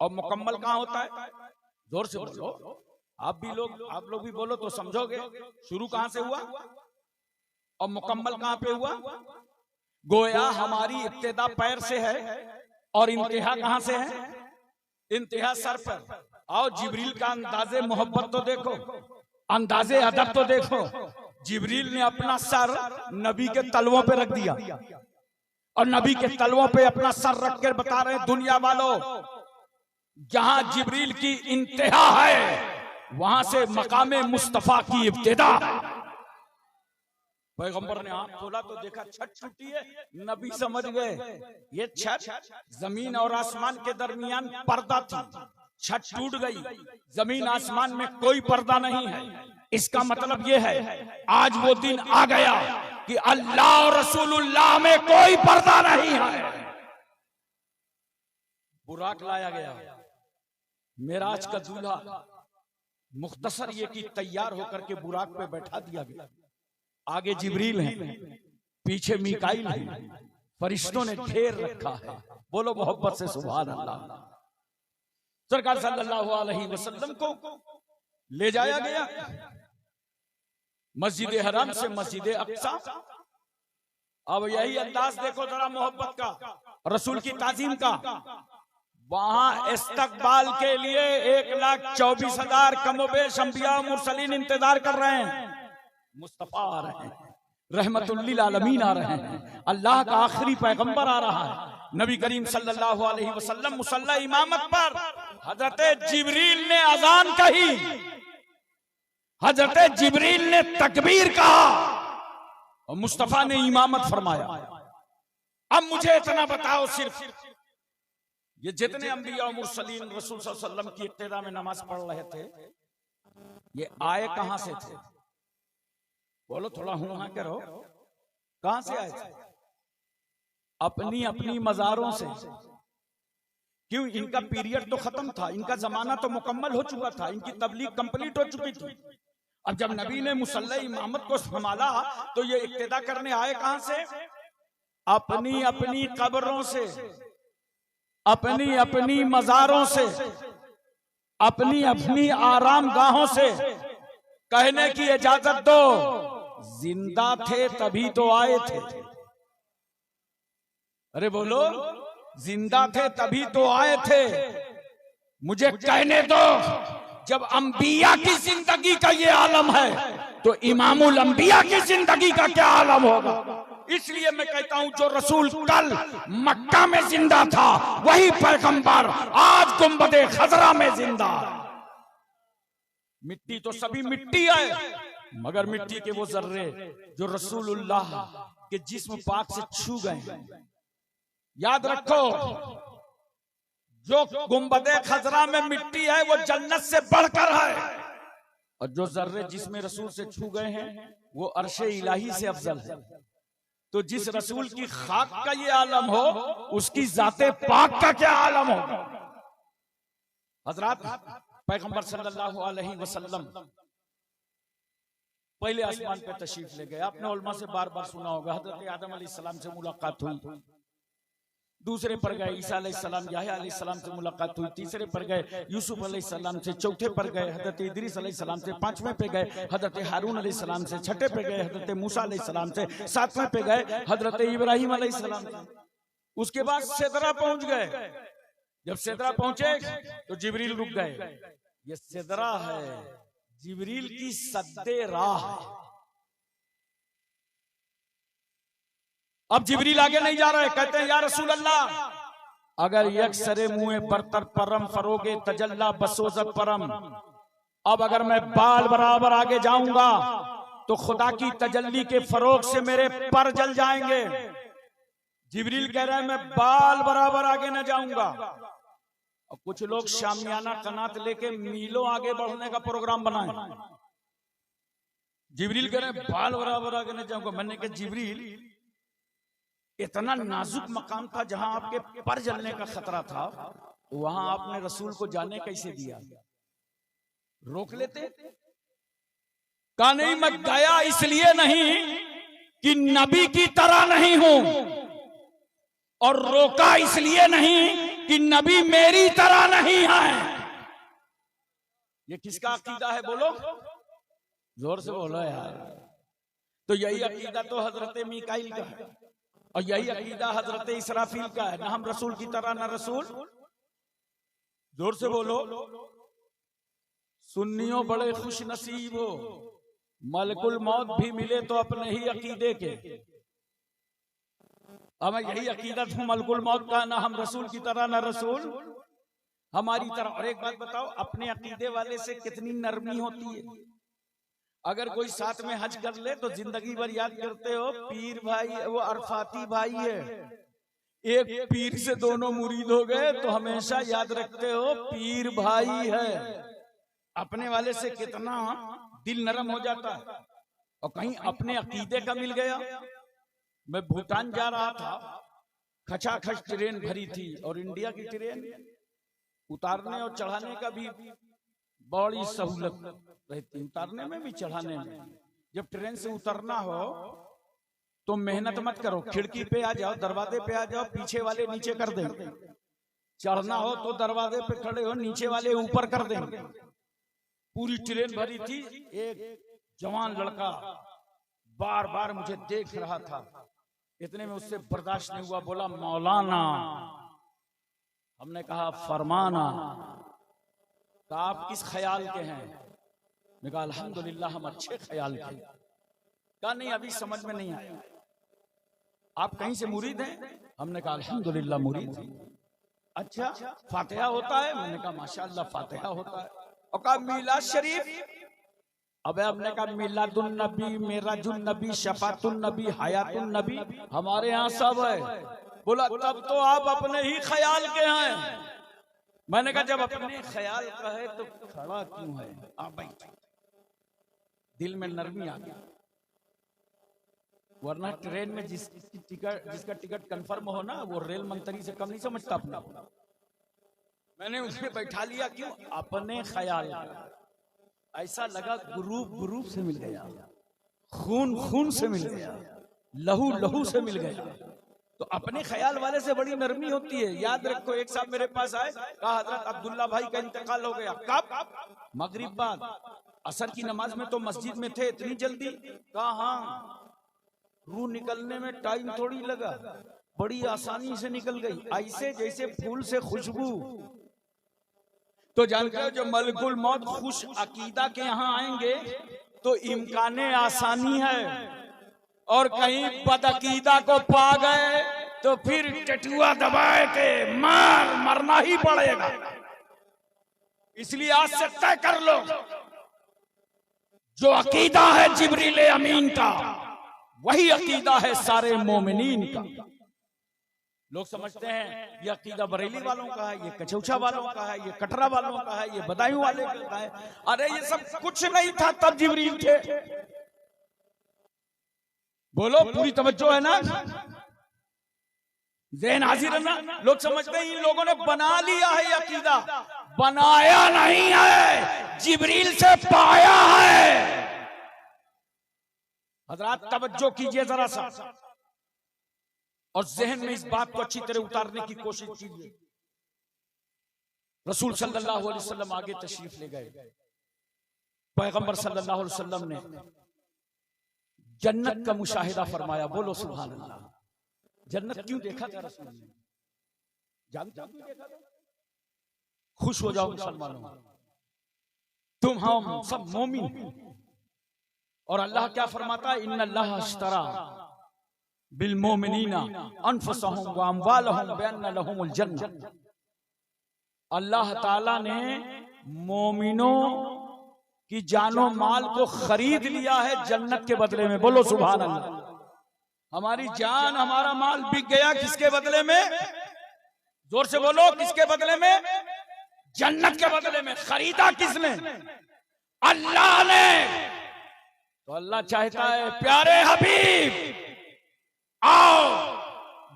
और मुकम्मल कहां होता है? जोर से बोलो, आप लोग भी बोलो तो समझोगे। शुरू कहां से हुआ और मुकम्मल कहां पे हुआ? गोया हमारी इब्तिदा पैर से है और इंतहा कहां से है? इंतहा सर पर। आओ जिब्रील का अंदाजे मोहब्बत तो देखो, अंदाजे अदब तो देखो। जिब्रील ने अपना सर नबी के तलवों पे रख दिया, और नबी के तलवों पे अपना सर रख कर बता रहे हैं दुनिया वालों, जहां जिब्रील की इंतहा है वहां से मकामे मुस्तफा की इब्तिदा। पैगंबर ने आंख खोला तो देखा छत टूटी है। नबी समझ गए ये छत जमीन और आसमान के दरमियान पर्दा थी, छत टूट गई, जमीन आसमान में कोई पर्दा नहीं है। इसका मतलब ये है आज वो दिन आ गया कि अल्लाह और रसूलुल्लाह में कोई पर्दा नहीं है। बुराक लाया गया, मेराज का दूल्हा मुख्तसर ये कि तैयार होकर के बुराक पे बैठा दिया गया। आगे जिब्रील है, पीछे मीकाईल है, फरिश्तों ने घेर रखा है। बोलो मोहब्बत से सुभान अल्लाह। सरकार सल्लल्लाहु अलैहि वसल्लम को ले जाया गया मस्जिद हराम से मस्जिद अक्सा। अब यही अंदाज देखो जरा मोहब्बत का, रसूल की ताजीम का। वहां इस्तकबाल के लिए 1,24,000 कमोबेश अंबिया मुरसलीन इंतजार कर रहे हैं। मुस्तफा आ रहे हैं, रहमतुल लिल आलमीन आ रहे हैं, अल्लाह का आखिरी पैगंबर आ रहा है। नबी करीम सल्लल्लाहु अलैहि वसल्लम मुसल्ला इमामत पर, हजरत जिब्रील ने अजान कही, हजरत जिब्रील ने तकबीर कहा, और मुस्तफा ने इमामत फरमाया। अब मुझे इतना बताओ, सिर्फ ये जितने अंबिया और मुरसलीन रसूल सल्लल्लाहु अलैहि वसल्लम की इक्तिदा में नमाज पढ़ रहे थे, ये आए कहां से थे? बोलो, थोड़ा हूं हां करो, कहां से आए थे? अपनी अपनी मजारों से। क्यों? इनका पीरियड तो खत्म था, इनका जमाना तो मुकम्मल हो चुका था, इनकी तबलीग कंप्लीट हो चुकी थी। अब जब नबी ने मुसल्ला इमामत को संभाला तो ये इक्तिदा करने आए कहां से? अपनी अपनी कब्रों से, अपनी अपनी मजारों से, अपनी अपनी आराम गाहों से। कहने की इजाजत दो, जिंदा थे तभी तो आए थे। अरे बोलो, जिंदा थे तभी तो आए थे। मुझे कहने दो, जब अंबिया की जिंदगी का ये आलम है तो इमामुल अंबिया की जिंदगी का क्या आलम होगा? इसलिए मैं कहता हूं, जो रसूल कल मक्का में जिंदा था वही पैगंबर आज गुंबदे खजरा में जिंदा। मिट्टी तो सभी मिट्टी है, मगर मिट्टी के वो जर्रे जो रसूलुल्लाह के जिस्म पाक से छू गए। याद रखो, जो गुंबदे खजरा में मिट्टी है वो जन्नत से बढ़कर है। और जो जर्रे जिसमें रसूल से छू गए हैं वो अर्शे इलाही से अफजल है। तो जिस रसूल की खाक का ये आलम हो, उसकी जाते पाक का क्या आलम हो। हजरात, पैगंबर सल्लल्लाहु अलैहि वसल्लम पहले आसमान पे तशरीफ ले गए। आपने उलमा से बार बार सुना होगा, हजरत आदम अलैहिस्सलाम से मुलाकात हुई, दूसरे पर गए ईसा अलैहिस्सलाम, याह्या अलैहिस्सलाम से मुलाकात हुई, तीसरे पर गए यूसुफ अलैहिस्सलाम से, चौथे पर गए हजरत इदरीस अलैहिस्सलाम से, पांचवें पे गए हजरत हारून अलैहिस्सलाम से, छठे पे गए हजरत मूसा अलैहिस्सलाम से, सातवें पे गए हजरत इब्राहिम अलैहिस्सलाम से। उसके बाद सिदरा पहुंच गए। जब सिदरा पहुंचे तो जिब्रील रुक गए। ये सिदरा है जिब्रील की सद्दे राह। अब जिब्रील आगे नहीं जा रहे, कहते हैं या रसूल अल्लाह, अगर यकसरे मुए बरतर परम फरोगे तजल्ला बसोजब परम। अब अगर मैं बाल बराबर आगे जाऊंगा तो खुदा की तजल्ली के फरोग से मेरे पर जल जाएंगे। जिब्रील कह रहे हैं मैं बाल बराबर आगे न जाऊंगा। और कुछ लोग शामियाना कनात लेके मीलों आगे बढ़ने का प्रोग्राम बनाए। जिब्रील कह रहे हैं बाल बराबर आगे न जाऊंगा। मैंने कहा जिब्रील, इतना नाजुक मकाम था जहां आपके पर जलने का खतरा था, तो वहां आपने रसूल को जाने कैसे दिया? रोक लेते। कहा नहीं, मैं गया इसलिए नहीं कि नबी की तरह नहीं हूं, और रोका इसलिए नहीं कि नबी मेरी तरह नहीं है। ये किसका अकीदा है बोलो, जोर से बोलो यार। तो यही अकीदा तो हजरत मीकाईल का है, और यही अकीदा हजरत इसराफील का है। ना हम रसूल की तरह ना रसूल। जोर से बोलो। सुन्नियों बड़े खुश नसीब हो, मलकुल मौत भी मिले तो अपने ही अकीदे के। हमें यही अकीदत हूं मलकुल मौत का, ना हम रसूल की तरह ना रसूल हमारी तरह। और एक बात बताओ, अपने अकीदे वाले से कितनी नरमी होती है। अगर कोई साथ में हज कर ले तो जिंदगी भर याद करते हो पीर भाई, वो अरफाती भाई है। एक पीर से दोनों मुरीद हो गए तो हमेशा याद रखते हो पीर भाई है। अपने वाले से कितना दिल नरम हो जाता है। और कहीं अपने अकीदे का मिल गया। मैं भूटान जा रहा था, खचाखच ट्रेन भरी थी, और इंडिया की ट्रेन उतारने और चढ़ाने का भी बड़ी सहूलत रहती, उतारने में भी चढ़ाने में। जब ट्रेन से उतरना हो तो मेहनत मत करो, खिड़की पे आ जाओ, दरवाजे पे आ जाओ, पीछे वाले नीचे कर देंगे। चढ़ना हो तो दरवाजे पे खड़े हो, नीचे वाले ऊपर कर देंगे। पूरी ट्रेन भरी थी। एक जवान लड़का बार बार मुझे देख रहा था। इतने में उससे बर्दाश्त नहीं हुआ, बोला मौलाना। हमने कहा फरमाना। तो आप किस ख्याल के हैं? मैं कहा अल्हम्दुलिल्लाह हम अच्छे ख्याल के। कहा नहीं अभी समझ में नहीं आया, आप कहीं से मुरीद हैं? हमने कहा अल्हम्दुलिल्लाह मुरीद। अच्छा फातिहा होता है? मैंने कहा माशाअल्लाह फातिहा होता है। और कहा मीलाद शरीफ? अबे हमने कहा मिलादुन नबी, मेराजुन नबी, शफातुन नबी, हयातुन नबी हमारे यहाँ सब है। बोला तब तो आप अपने ही ख्याल के हैं। मैंने कहा जब अपने ख्याल का है तो खड़ा क्यों है? आप बैठ। दिल में नरमी आ गई। वरना ट्रेन में जिसका टिकट कंफर्म हो ना, वो रेल मंत्री से कम नहीं समझता अपना। मैंने उसमें बैठा लिया, क्यों? अपने ख्याल। ऐसा लगा ग्रुप से मिल गया, खून से मिल गया, लहू से मिल गया। तो अपने ख्याल वाले से बड़ी नरमी होती है। याद रखो, एक साहब मेरे पास आए, कहा हजरत अब्दुल्ला भाई का इंतकाल हो गया। कब? मगरिब बाद। असर की नमाज में तो मस्जिद में थे, इतनी जल्दी? कहा हाँ। रूह निकलने में टाइम थोड़ी लगा, बड़ी आसानी से निकल गई, ऐसे जैसे फूल से खुशबू। तो जानते हो जो मलकुल मौत खुश अकीदा के यहाँ आएंगे तो इम्काने आसानी है, और कहीं बदअकीदा को पा गए तो फिर टटुआ दबाए के मरना ही पड़ेगा। इसलिए आज से तय कर लो, जो अकीदा है जिब्रील अमीन का, वही अकीदा है सारे मोमिनीन का। लोग समझते हैं ये अकीदा बरेली वालों का है, ये कचौचा वालों का है, ये कटरा वालों का है, ये बदायूं वाले का है। अरे ये सब कुछ नहीं था तब जिब्रील थे। बोलो, पूरी तवज्जो है ना, ज़हन हाजिर है ना। लोग समझते हैं इन लोगों ने बना लिया है ये अकीदा, बनाया नहीं है, जिब्रील से पाया है। हजरात तवज्जो कीजिए जरा सा और जहन में इस बात को अच्छी तरह उतारने की कोशिश कीजिए। रसूल सल्लल्लाहु अलैहि वसल्लम आगे तशरीफ ले गए। पैगंबर सल्लल्लाहु अलैहि वसल्लम ने जन्नत का मुशाहिदा फरमाया। बोलो सुभान अल्लाह। जन्नत क्यों देखा था रसूल ने? जानते हो क्यों देखा था? खुश हो जाओ मुसलमानों, तुम हम सब मोमिन। और अल्लाह क्या फरमाता है? इन्नल्लाह अश्तरा बिल मोमिनीना अनफुसहुम व अमवालहुम बिअन्ना लहुमुल जन्नह। अल्लाह ताला ने मोमिनों की जानो माल को खरीद लिया है जन्नत के बदले में। बोलो सुभान अल्लाह। हमारी जान हमारा माल बिक गया, किसके बदले में? जोर से बोलो, किसके बदले में? जन्नत के बदले में। खरीदा किसने? अल्लाह ने। तो अल्लाह चाहता है प्यारे हबीब आओ,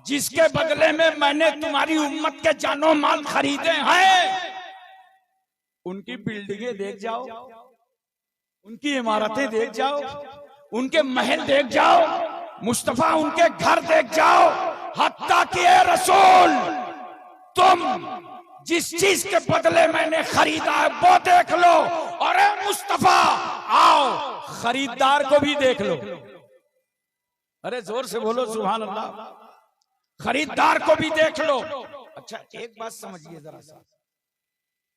जिसके बदले में मैंने तुम्हारी उम्मत के जानो माल खरीदे हैं, उनकी बिल्डिंगें देख जाओ, उनकी इमारतें देख जाओ, उनके महल देख जाओ, मुस्तफा उनके घर देख जाओ। हत्ता कि ए रसूल, तुम जिस चीज के बदले मैंने खरीदा है वो देख लो। और ए मुस्तफा आओ, खरीदार को भी देख लो। अरे जोर से बोलो सुभान अल्लाह। खरीदार को भी देख लो। अच्छा, एक बात समझिए जरा सा।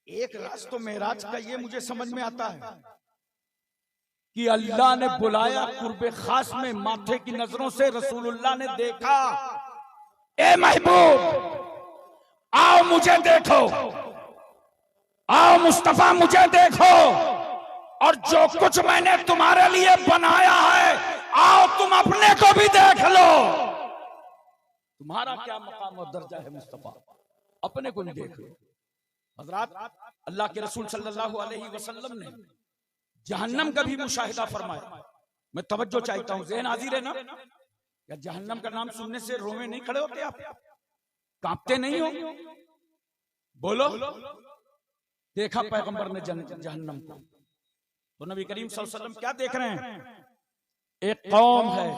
एक राज तो मेराज का ये मुझे समझ में आता है कि अल्लाह ने बुलाया कुर्बे खास में, माथे की नजरों से रसूलुल्लाह ने देखा, ए महबूब आओ मुझे देखो, आओ मुस्तफा मुझे देखो, और जो कुछ मैंने तुम्हारे लिए बनाया है आओ तुम अपने को भी देख लो। तुम्हारा क्या मकाम और दर्जा है मुस्तफा, अपने को भी देख लो। हजरात, अल्लाह के रसूल सल्लल्लाहु अलैहि वसल्लम ने जहन्नम का भी मुशाहिदा फरमाया। मैं तवज्जो चाहता हूं, ज़हन हाजिर है ना? या जहन्नम का नाम सुनने से रोवे नहीं खड़े होते आप? कांपते नहीं हो? बोलो। देखा पैगंबर ने जहन्नम को, तो नबी करीम सल्लल्लाहु अलैहि वसल्लम क्या देख रहे हैं? एक कौम है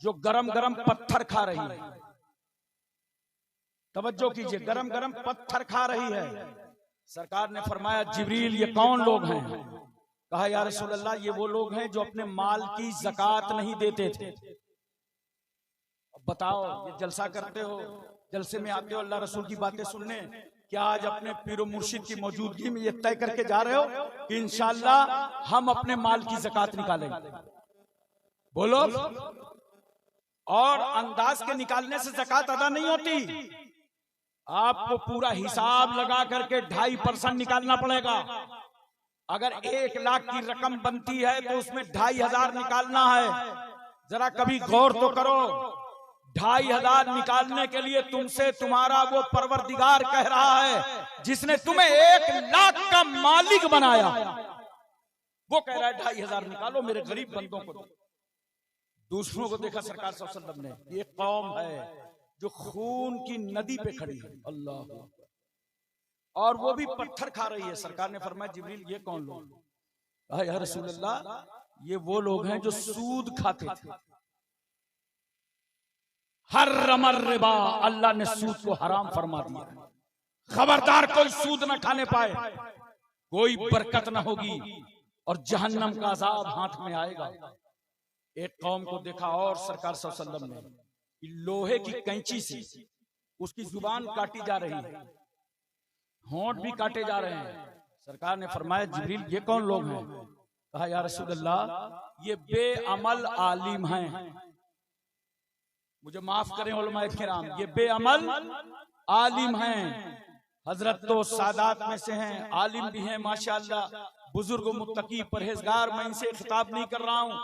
जो गरम गरम पत्थर खा रही है। तवज्जो कीजिए, गरम गरम पत्थर खा रही है। सरकार ने फरमाया जिब्रील ये कौन लोग हैं? कहा या रसूल अल्लाह, ये वो लोग हैं जो अपने माल की ज़कात नहीं देते थे। अब बताओ, ये जलसा करते हो, जलसे में आते हो अल्लाह रसूल की बातें सुनने, क्या आज अपने पीरो मुर्शिद की मौजूदगी में ये तय करके जा रहे हो कि इंशाअल्लाह हम अपने माल की ज़कात निकालेंगे? बोलो। और अंदाज के निकालने से ज़कात अदा नहीं होती। आपको पूरा हिसाब लगा करके 2.5% निकालना पड़ेगा। अगर 1 लाख की रकम बनती है तो उसमें 2,500 निकालना है। जरा कभी गौर तो करो, 2,500 निकालने के लिए तुमसे तुम्हारा वो परवरदिगार कह रहा है जिसने तुम्हें 1 लाख का मालिक बनाया, वो कह रहा है 2,500 निकालो मेरे गरीब बंदों को। दूसरों को देखा सरकार सल्लल्लाहु अलैहि वसल्लम ने, ये कौम है जो खून की नदी पे खड़ी है, अल्लाह, और वो भी पत्थर खा रही है। सरकार ने फरमाया जिब्रील ये कौन लोग? कहा या रसूल अल्लाह, ये वो लोग हैं जो सूद खाते थे। हर्रमर रिबा, अल्लाह ने सूद को हराम फरमा दिया। खबरदार कोई सूद न खाने पाए, कोई बरकत न होगी और जहन्नम का अजाब हाथ में आएगा। एक कौम को देखा और सरकार सल्लल्लाहु अलैहि वसल्लम ने लोहे की कैंची से उसकी जुबान काटी जा रही है, होंठ भी काटे जा रहे हैं। सरकार ने फरमाया जिब्रील ये कौन लोग हैं? कहा या रसूल अल्लाह, ये बेअमल आलिम हैं। मुझे माफ करें उलमाए किराम, ये बेअमल आलिम हैं। हजरत तो सादात में से हैं, आलिम भी हैं माशाअल्लाह, बुजुर्ग मुत्तकी परहेजगार। मैं इनसे खिताब नहीं कर रहा हूं,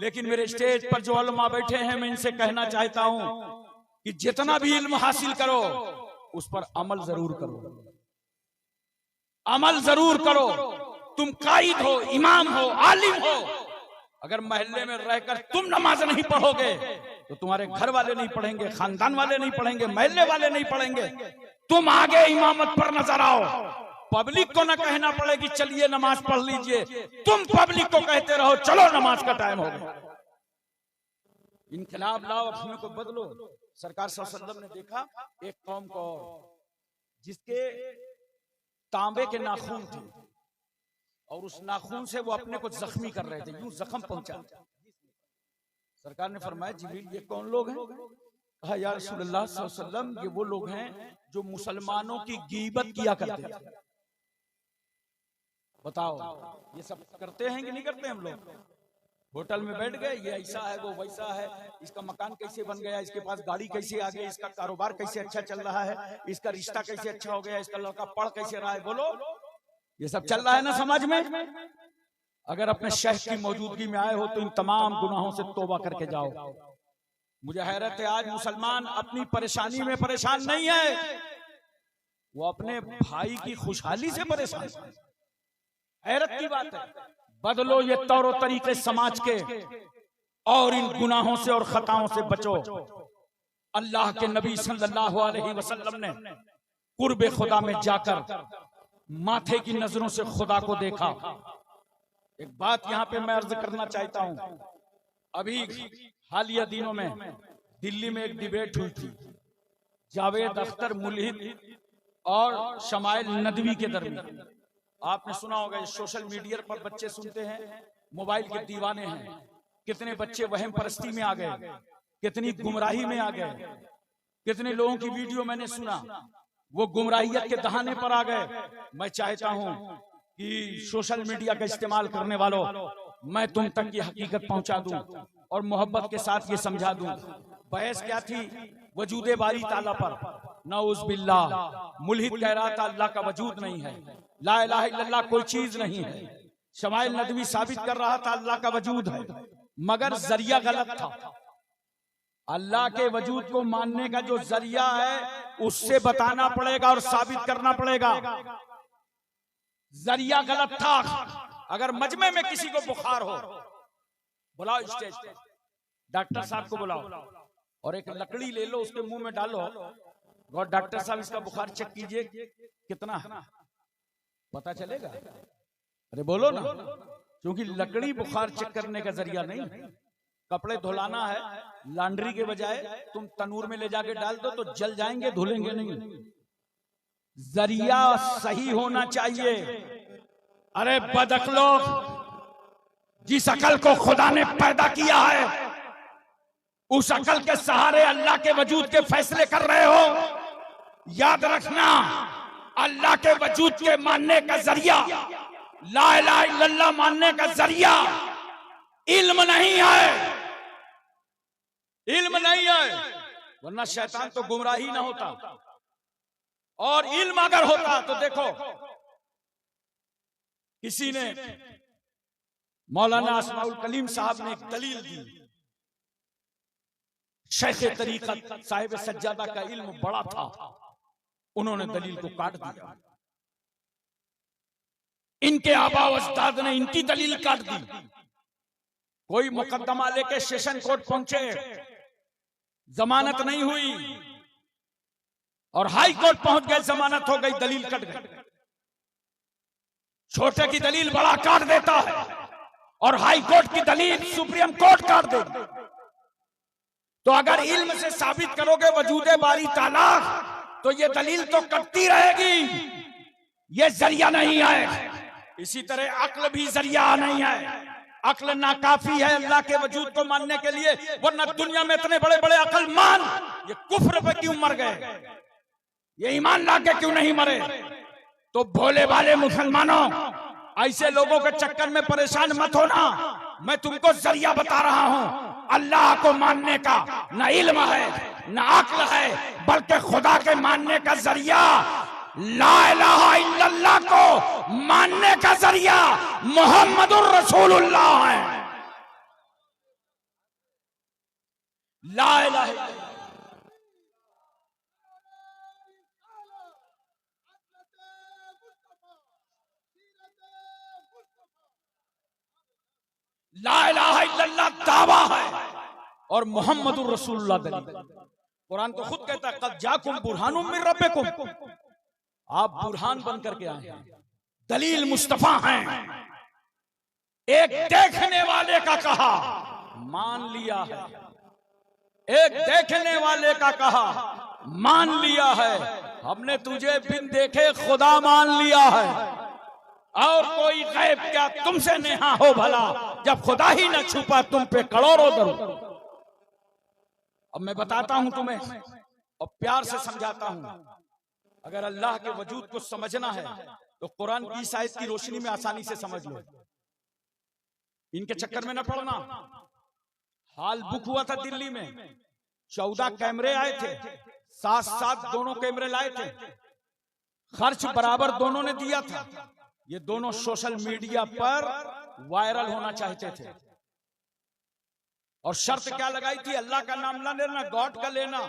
लेकिन मेरे स्टेज पर जो उलमा बैठे हैं मैं इनसे कहना चाहता हूं कि जितना भी इल्म हासिल करो उस पर अमल जरूर करो, अमल जरूर करो। तुम कायद हो, इमाम हो, आलिम हो, अगर मोहल्ले में रहकर तुम नमाज नहीं पढ़ोगे तो तुम्हारे घर वाले नहीं पढ़ेंगे, खानदान वाले नहीं पढ़ेंगे, मोहल्ले वाले नहीं पढ़ेंगे। तुम आगे इमामत पर नजर आओ, पब्लिक को ना कहना पड़े कि चलिए नमाज पढ़ लीजिए, तुम पब्लिक को कहते रहो चलो नमाज का टाइम हो गया। इनकलाब लाओ, अपने को बदलो। सरकार सल्लल्लाहु अलैहि वसल्लम ने देखा एक कौम को जिसके तांबे के नाखून थे और उस नाखून से वो अपने को जख्मी कर रहे थे, यूं जख्म पहुंचा। सरकार ने फरमाया जिब्रील ये कौन लोग हैं? कहा या रसूलुल्लाह सल्लल्लाहु अलैहि वसल्लम ये वो लोग हैं जो मुसलमानों की गीबत किया करते थे। बताओ ये सब करते हैं कि नहीं करते? हम लोग होटल में बैठ गए, ये ऐसा है वो वैसा है, इसका मकान कैसे बन गया, इसके पास गाड़ी कैसे आ गई, इसका कारोबार कैसे अच्छा चल रहा है, इसका रिश्ता कैसे अच्छा हो गया, इसका लड़का पढ़ कैसे रहा है। बोलो ये सब चल रहा है ना समाज में। अगर अपने शेख की मौजूदगी में आए हो तो इन तमाम गुनाहों से तौबा करके जाओ। मुझे हैरत है आज मुसलमान अपनी परेशानी में परेशान नहीं है, वो अपने भाई की खुशहाली से परेशान है। हैरत की बात है। बदलो ये तौर तरीके समाज के और इन गुनाहों से और खताओं से बचो। अल्लाह के नबी सल्लल्लाहु अलैहि वसल्लम ने कुर्बे खुदा में जाकर माथे की नजरों से खुदा को देखा। एक बात यहाँ पे मैं अर्ज करना चाहता हूँ, अभी हालिया दिनों में दिल्ली में एक डिबेट हुई थी जावेद अख्तर मुल्हिद और शमाइल नदवी के दरमियान। आपने सुना होगा, सोशल मीडिया पर बच्चे सुनते हैं, मोबाइल के दीवाने हैं। कितने बच्चे वहम परस्ती में आ गए, कितनी गुमराही में आ गए, कितने लोगों की वीडियो मैंने सुना वो गुमराहियत के दहाने पर आ गए। मैं चाहता हूं कि सोशल मीडिया का इस्तेमाल करने वालों, मैं तुम तक ये हकीकत पहुंचा दूं और मोहब्बत के साथ ये समझा दूं। बहस क्या थी? वजूदे बारी ताला पर। नऊज़ बिल्लाह, मुल्हिद कह रहा था अल्लाह का वजूद नहीं है, ला इलाहा इल्लल्लाह कोई चीज नहीं है। शमाइल नदवी साबित कर रहा था अल्लाह का वजूद है, मगर जरिया गलत था। अल्लाह के वजूद को मानने का जो जरिया है उससे बताना पड़ेगा और साबित करना पड़ेगा। जरिया गलत था। अगर मजमे में किसी को बुखार हो, बुलाओ स्टेज पे, डॉक्टर साहब को बुलाओ और एक लकड़ी ले लो, उसके मुंह में डालो और डॉक्टर साहब इसका बुखार चेक कीजिए कितना है, पता चलेगा। अरे बोलो ना, क्योंकि लकड़ी बुखार चेक करने का जरिया नहीं है। कपड़े धुलाना है, लॉन्ड्री के बजाय तुम तनूर में ले जाके डाल दो तो जल जाएंगे, धुलेंगे नहीं। जरिया सही होना चाहिए। अरे बदअक्लो, जिस अकल को खुदा ने पैदा किया है उस अकल के सहारे अल्लाह के वजूद के फैसले कर रहे हो। याद रखना, अल्लाह के वजूद के मानने का जरिया, ला इलाहा इल्लल्लाह मानने का जरिया इल्म नहीं है, इल्म नहीं है, वरना शैतान तो गुमराही ना होता। और इल्म अगर होता तो देखो, किसी ने मौलाना असमाउल कलीम साहब ने एक दलील दी, शेख तरीकत साहिब सज्जादा का इल्म बड़ा था, उन्होंने दलील को काट दिया। इनके आबा अजदाद ने इनकी दलील काट दी। कोई मुकदमा लेके सेशन कोर्ट पहुंचे, जमानत नहीं हुई और हाई कोर्ट पहुंच गए, जमानत हो गई, दलील कट गई। छोटे की दलील बड़ा काट देता है और हाई कोर्ट की दलील सुप्रीम कोर्ट काट देगी। तो अगर इल्म से साबित करोगे वजूदे बारी ताला, तो ये दलील तो कटती रहेगी, ये जरिया नहीं है। इसी तरह अक्ल भी जरिया नहीं है। अक्ल नाकाफी है अल्लाह के वजूद को मानने के लिए, वरना दुनिया में इतने बड़े बड़े अक्लमान ये कुफ्र पे क्यों मर गए, ये ईमान लाके क्यों नहीं मरे। तो भोले भाले मुसलमानों, ऐसे लोगों के चक्कर में परेशान मत होना। मैं तुमको जरिया बता रहा हूं। अल्लाह को मानने का न इल्म है न अक्ल है, बल्कि खुदा के मानने का जरिया ला इलाहा इल्लल्लाह को मानने का जरिया मुहम्मदुर रसूलुल्लाह है। ला इलाहा इल्लल्लाह, और मोहम्मदुर रसूलुल्लाह दलील। कुरान तो खुद कहता है कद जाकुम बुरहानुम मिन रब्बिकुम, आप बुरहान बन करके आए हैं, दलील मुस्तफा हैं। एक देखने वाले का कहा मान लिया है, एक देखने वाले का कहा मान लिया है। हमने तुझे बिन देखे खुदा मान लिया है, और कोई गैब क्या तुमसे नेहा हो भला, जब खुदा ही न छुपा तुम पे करोड़ों दरूद। अब मैं बताता हूं तुम्हें और प्यार से समझाता हूं। अगर अल्लाह के वजूद को समझना है तो कुरान की इस आयत की रोशनी में आसानी से समझ लो, इनके चक्कर में न पड़ना। हाल बुक हुआ था दिल्ली में, 14 कैमरे आए थे, साथ साथ दोनों कैमरे लाए थे, खर्च बराबर दोनों ने दिया था। ये दोनों सोशल मीडिया पर वायरल होना चाहते थे, और शर्त क्या लगाई थी, अल्लाह का नाम ना लेना, गॉड का लेना।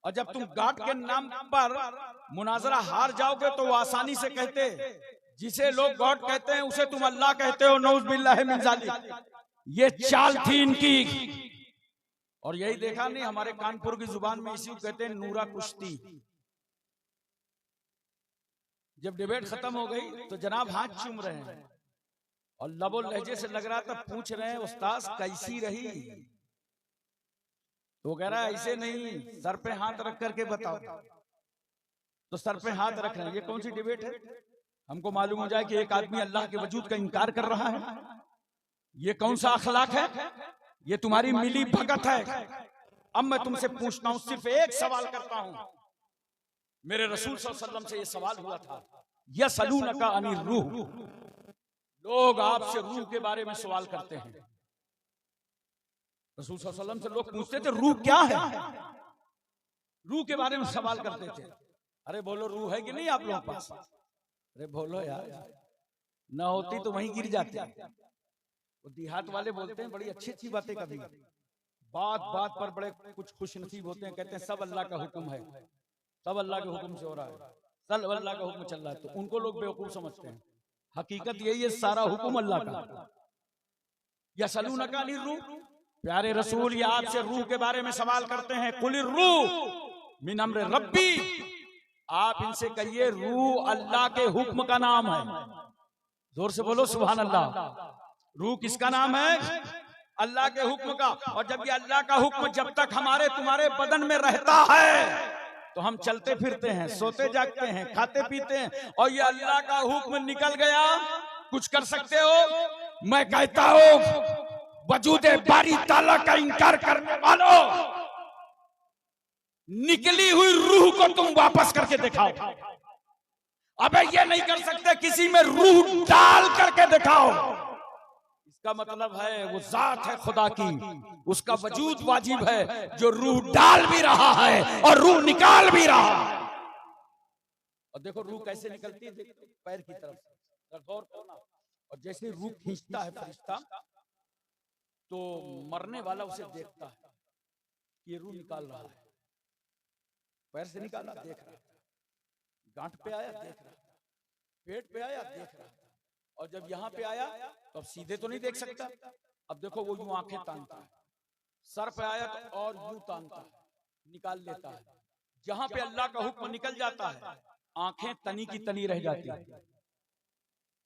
और जब तुम गॉड के नाम पर मुनाजरा हार जाओगे तो वो आसानी से कहते, जिसे लोग गॉड कहते हैं उसे तुम अल्लाह कहते हो, नऊज़ बिल्लाहि मिन ज़ालिक। ये चाल थी इनकी, और यही देखा नहीं, हमारे कानपुर की जुबान में इसी को कहते हैं नूरा कुश्ती। जब डिबेट खत्म हो गई तो जनाब हाथ चूम रहे हैं और लबो लहजे से लग रहा था, पूछ रहे हैं उस्ताद कैसी रही, तो कह रहा है ऐसे नहीं, सर पे हाथ रख करके बताओ। तो सर पे हाथ रख रहे हैं, ये कौन सी डिबेट है? हमको मालूम हो जाए कि एक आदमी अल्लाह के वजूद का इनकार कर रहा है, ये कौन सा अखलाक है? ये तुम्हारी मिली भगत है। अब मैं तुमसे पूछता हूं, सिर्फ एक सवाल करता हूं। मेरे रसूल सल्लल्लाहु अलैहि वसल्लम से ये सवाल हुआ था, यसअलूनका अनिर रूह, लोग आपसे रूह के बारे में सवाल करते हैं। रसूल सल्लल्लाहु अलैहि वसल्लम से लोग पूछते थे रूह क्या है, रूह के बारे में सवाल करते थे। अरे बोलो रूह है कि नहीं आप लोगों के पास? अरे बोलो यार, ना होती तो वहीं गिर जाते। वो देहात वाले बोलते हैं बड़ी अच्छी अच्छी बातें, कभी बात बात पर बड़े कुछ खुश नसीब होते हैं, कहते हैं सब अल्लाह का हुक्म है, सब अल्लाह के हुक्म से हो रहा है, सब अल्लाह का हुक्म चल रहा है। तो उनको लोग बेवकूफ समझते हैं, हकीकत यही है सारा हुक्म अल्लाह का। यसअलूनका अनिर रूह, प्यारे रसूल ये आपसे रूह के बारे में सवाल करते हैं, कुलिर रूह मिन अम्र रब्बी, आप इनसे कहिए रूह अल्लाह के हुक्म का नाम है। जोर से बोलो सुभान अल्लाह। रूह किसका नाम है? अल्लाह के हुक्म का। और जब ये अल्लाह का हुक्म जब तक हमारे तुम्हारे बदन में रहता है तो हम चलते फिरते हैं, सोते जागते हैं, खाते पीते हैं, और ये अल्लाह का हुक्म निकल गया, कुछ कर सकते हो? मैं कहता हूं वजूद बारी ताला का इनकार करने वालों, निकली हुई रूह को तुम वापस करके दिखाओ। अबे ये नहीं कर सकते, किसी में रूह डाल करके दिखाओ। इसका मतलब है वो जात है खुदा की, उसका वजूद वाजिब है जो रूह डाल भी रहा है और रूह निकाल भी रहा है। और देखो रूह कैसे निकलती है, देखो पैर की तरफ से, गौर करो ना। और जैसे रूह खींचता है फरिश्ता तो मरने वाला उसे देखता है, ये रूह निकाल रहा है, पैर से निकाला देख रहा था, गांठ पे आया देख रहा था, पेट पे आया देख रहा था, और जब यहाँ पे आया तो अब सीधे तो नहीं देख सकता, अब देखो वो यूं आंखें तानता है, सर पे आया तो और यूं तानता है, निकाल लेता है। जहां पे अल्लाह का हुक्म निकल जाता है आंखें तनी की तनी रह जाती है।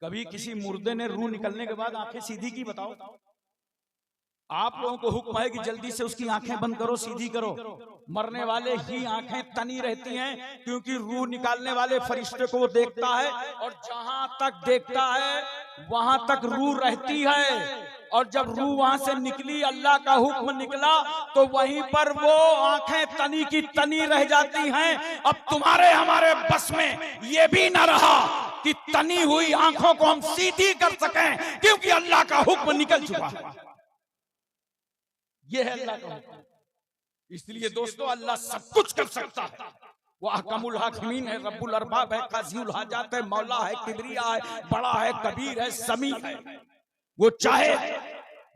कभी किसी मुर्दे ने रूह निकलने के बाद आंखें सीधी की? बताओ। आप लोगों को हुक्म है कि जल्दी से उसकी आंखें बंद करो, सीधी करो। मरने वाले ही आंखें तनी रहती हैं, क्योंकि रूह निकालने वाले फरिश्ते को वो देखता है, और जहां तक देखता है वहां तक रूह रहती है। और जब रूह वहां से निकली, अल्लाह का हुक्म निकला, तो वहीं पर वो आंखें तनी की तनी रह जाती हैं। अब तुम्हारे हमारे बस में ये भी न रहा कि तनी हुई आंखों को हम सीधी कर सकें, क्योंकि अल्लाह का हुक्म निकल चुका है। ये है अल्लाह का हुक्म। इसलिए दोस्तों अल्लाह सब कुछ कर सकता है। वो अहकमुल हाकिमीन है, रब्बुल अरबाब है, काज़ियुल हाजात है, मौला है, किबरिया है, बड़ा है, कबीर है, समी है। वो चाहे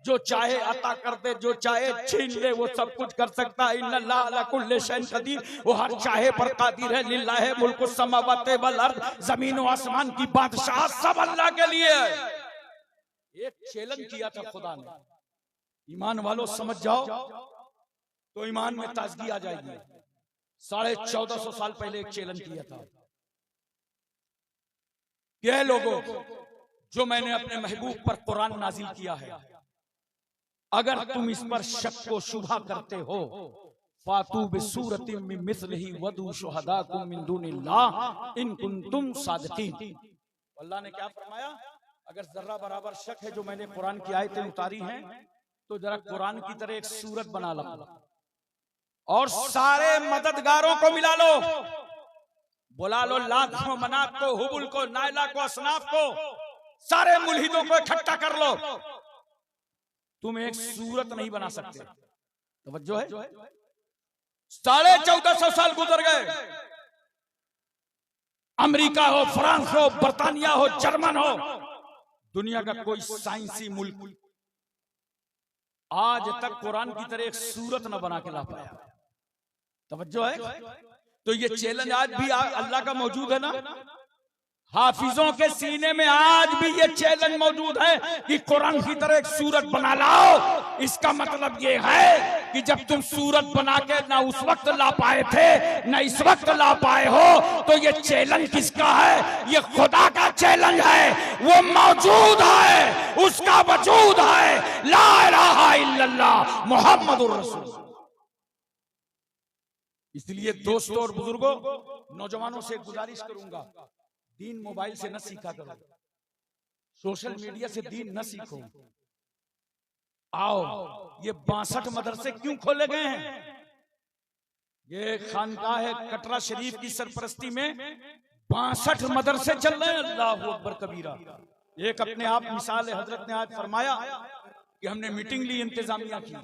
जो चाहे अता कर दे, जो चाहे छीन ले, वो सब कुछ कर सकता है। इन्नल्लाह अला कुल्ली शैइन कदीर, वो हर चाहे पर कादिर है। लिल्लाहि मुल्कुस समावाति वल अर्द, जमीन और आसमान की बादशाह सब अल्लाह के लिए है। एक चैलेंज किया था खुदा ने, ईमान वालों समझ जाओ तो ईमान में ताजगी आ जाएगी। 1450 साल पहले एक चैलेंज किया था, ये लोगों जो मैंने अपने महबूब पर कुरान नाजिल किया है, अगर तुम इस पर शक को शुबहा करते हो, फातू बिसूरतिम मिन मिस्लिही वदू शुहदाकुम मिन दुनिल्लाह इन कुंतुम सादिकीन। अल्लाह ने क्या फरमाया, अगर जर्रा बराबर शक है जो मैंने कुरान की आयतें उतारी हैं, तो जरा कुरान की तरह एक सूरत बना लो और सारे मददगारों को मिला लो, बुला लो लात को, मनात को, हुबुल को, नायला को, असनाफ को, सारे मुल्हिदों को इकट्ठा कर लो, तुम एक सूरत नहीं बना सकते। तवज्जो है। 1450 साल गुजर गए, अमेरिका हो, फ्रांस हो, बर्तानिया हो, जर्मन हो, दुनिया का कोई साइंसी मुल्क आज तक कुरान की तरह एक सूरत न बना के ला पाया। तवज्जो है। तो ये चैलेंज आज भी अल्लाह का मौजूद है ना, हाफिजों के सीने में आज भी ये चैलेंज मौजूद है कि कुरान की तरह एक सूरत बना लाओ। इसका मतलब ये है कि जब तुम सूरत बना के ना उस वक्त ला पाए थे ना इस वक्त ला पाए हो, तो ये चैलेंज किसका है? ये खुदा का चैलेंज है। वो मौजूद है, उसका वजूद है, ला इलाहा इल्लल्लाह मुहम्मदुर रसूल। इसलिए दोस्तों और बुजुर्गों, नौजवानों से गुजारिश करूंगा, दीन मोबाइल से न सीखा करो, सोशल मीडिया से दीन न सीखो। आओ, ये 62 मदरसे क्यों खोले गए हैं? ये खानकाह है कटरा शरीफ की सरपरस्ती में 62 मदरसे चल रहे हैं। अल्लाहु अकबर कबीरा। एक अपने आप मिसाल है, हजरत ने आज फरमाया कि हमने मीटिंग ली इंतजामिया की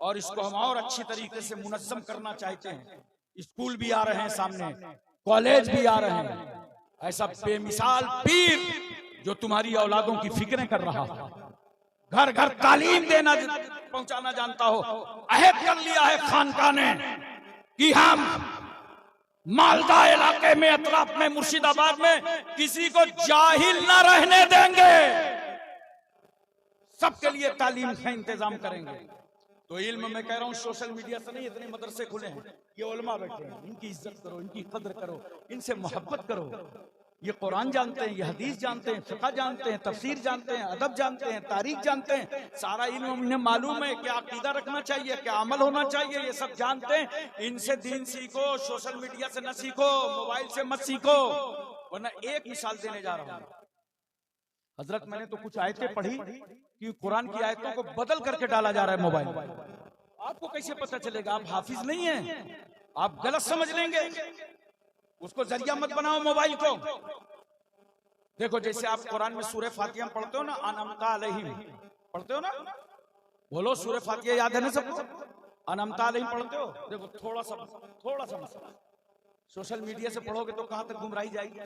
और इसको हम और अच्छी तरीके से मुनज़्ज़म करना चाहते हैं। स्कूल भी आ रहे हैं सामने, कॉलेज भी आ रहे हैं। ऐसा बेमिसाल पीर जो तुम्हारी औलादों की फिक्रें कर रहा है, घर घर तालीम देना पहुंचाना जानता हो। अहद कर लिया है खानका ने कि हम मालदा इलाके में, अतराफ में, मुर्शिदाबाद में किसी को जाहिल न रहने देंगे, सबके लिए तालीम का इंतजाम करेंगे। तो इल्म में कह रहा हूं, सोशल मीडिया से नहीं, इतने मदरसे खुले हैं, ये उलमा बैठे हैं, इनकी इज्जत करो, इनकी कदर करो, इनसे मोहब्बत करो। ये कुरान जानते हैं, ये हदीस जानते हैं, फिक़ह जानते हैं, तफसीर जानते हैं, अदब जानते हैं, तारीख जानते हैं, सारा इल्म उन्हें मालूम है, क्या अकीदा रखना चाहिए, क्या अमल होना चाहिए, ये सब जानते हैं। इनसे दीन सीखो, सोशल मीडिया से न सीखो, मोबाइल से मत सीखो। वरना एक मिसाल देने जा रहा हूं हजरत, मैंने तो कुछ आयतें पढ़ी कि कुरान की आयतों को बदल करके डाला जा रहा है मोबाइल। आपको कैसे पता चलेगा? आप हाफिज नहीं हैं, आप गलत समझ लेंगे। उसको जरिया मत बनाओ मोबाइल को। देखो, जैसे आप कुरान में सूरह फातिहा पढ़ते हो ना, अनअमता अलैहिम पढ़ते हो ना, बोलो सूरह फातिहा याद है ना सबको? अनअमता अलैहिम पढ़ते हो? देखो थोड़ा सा मसला, सोशल मीडिया से पढ़ोगे तो कहां तक गुमराही जाएगी।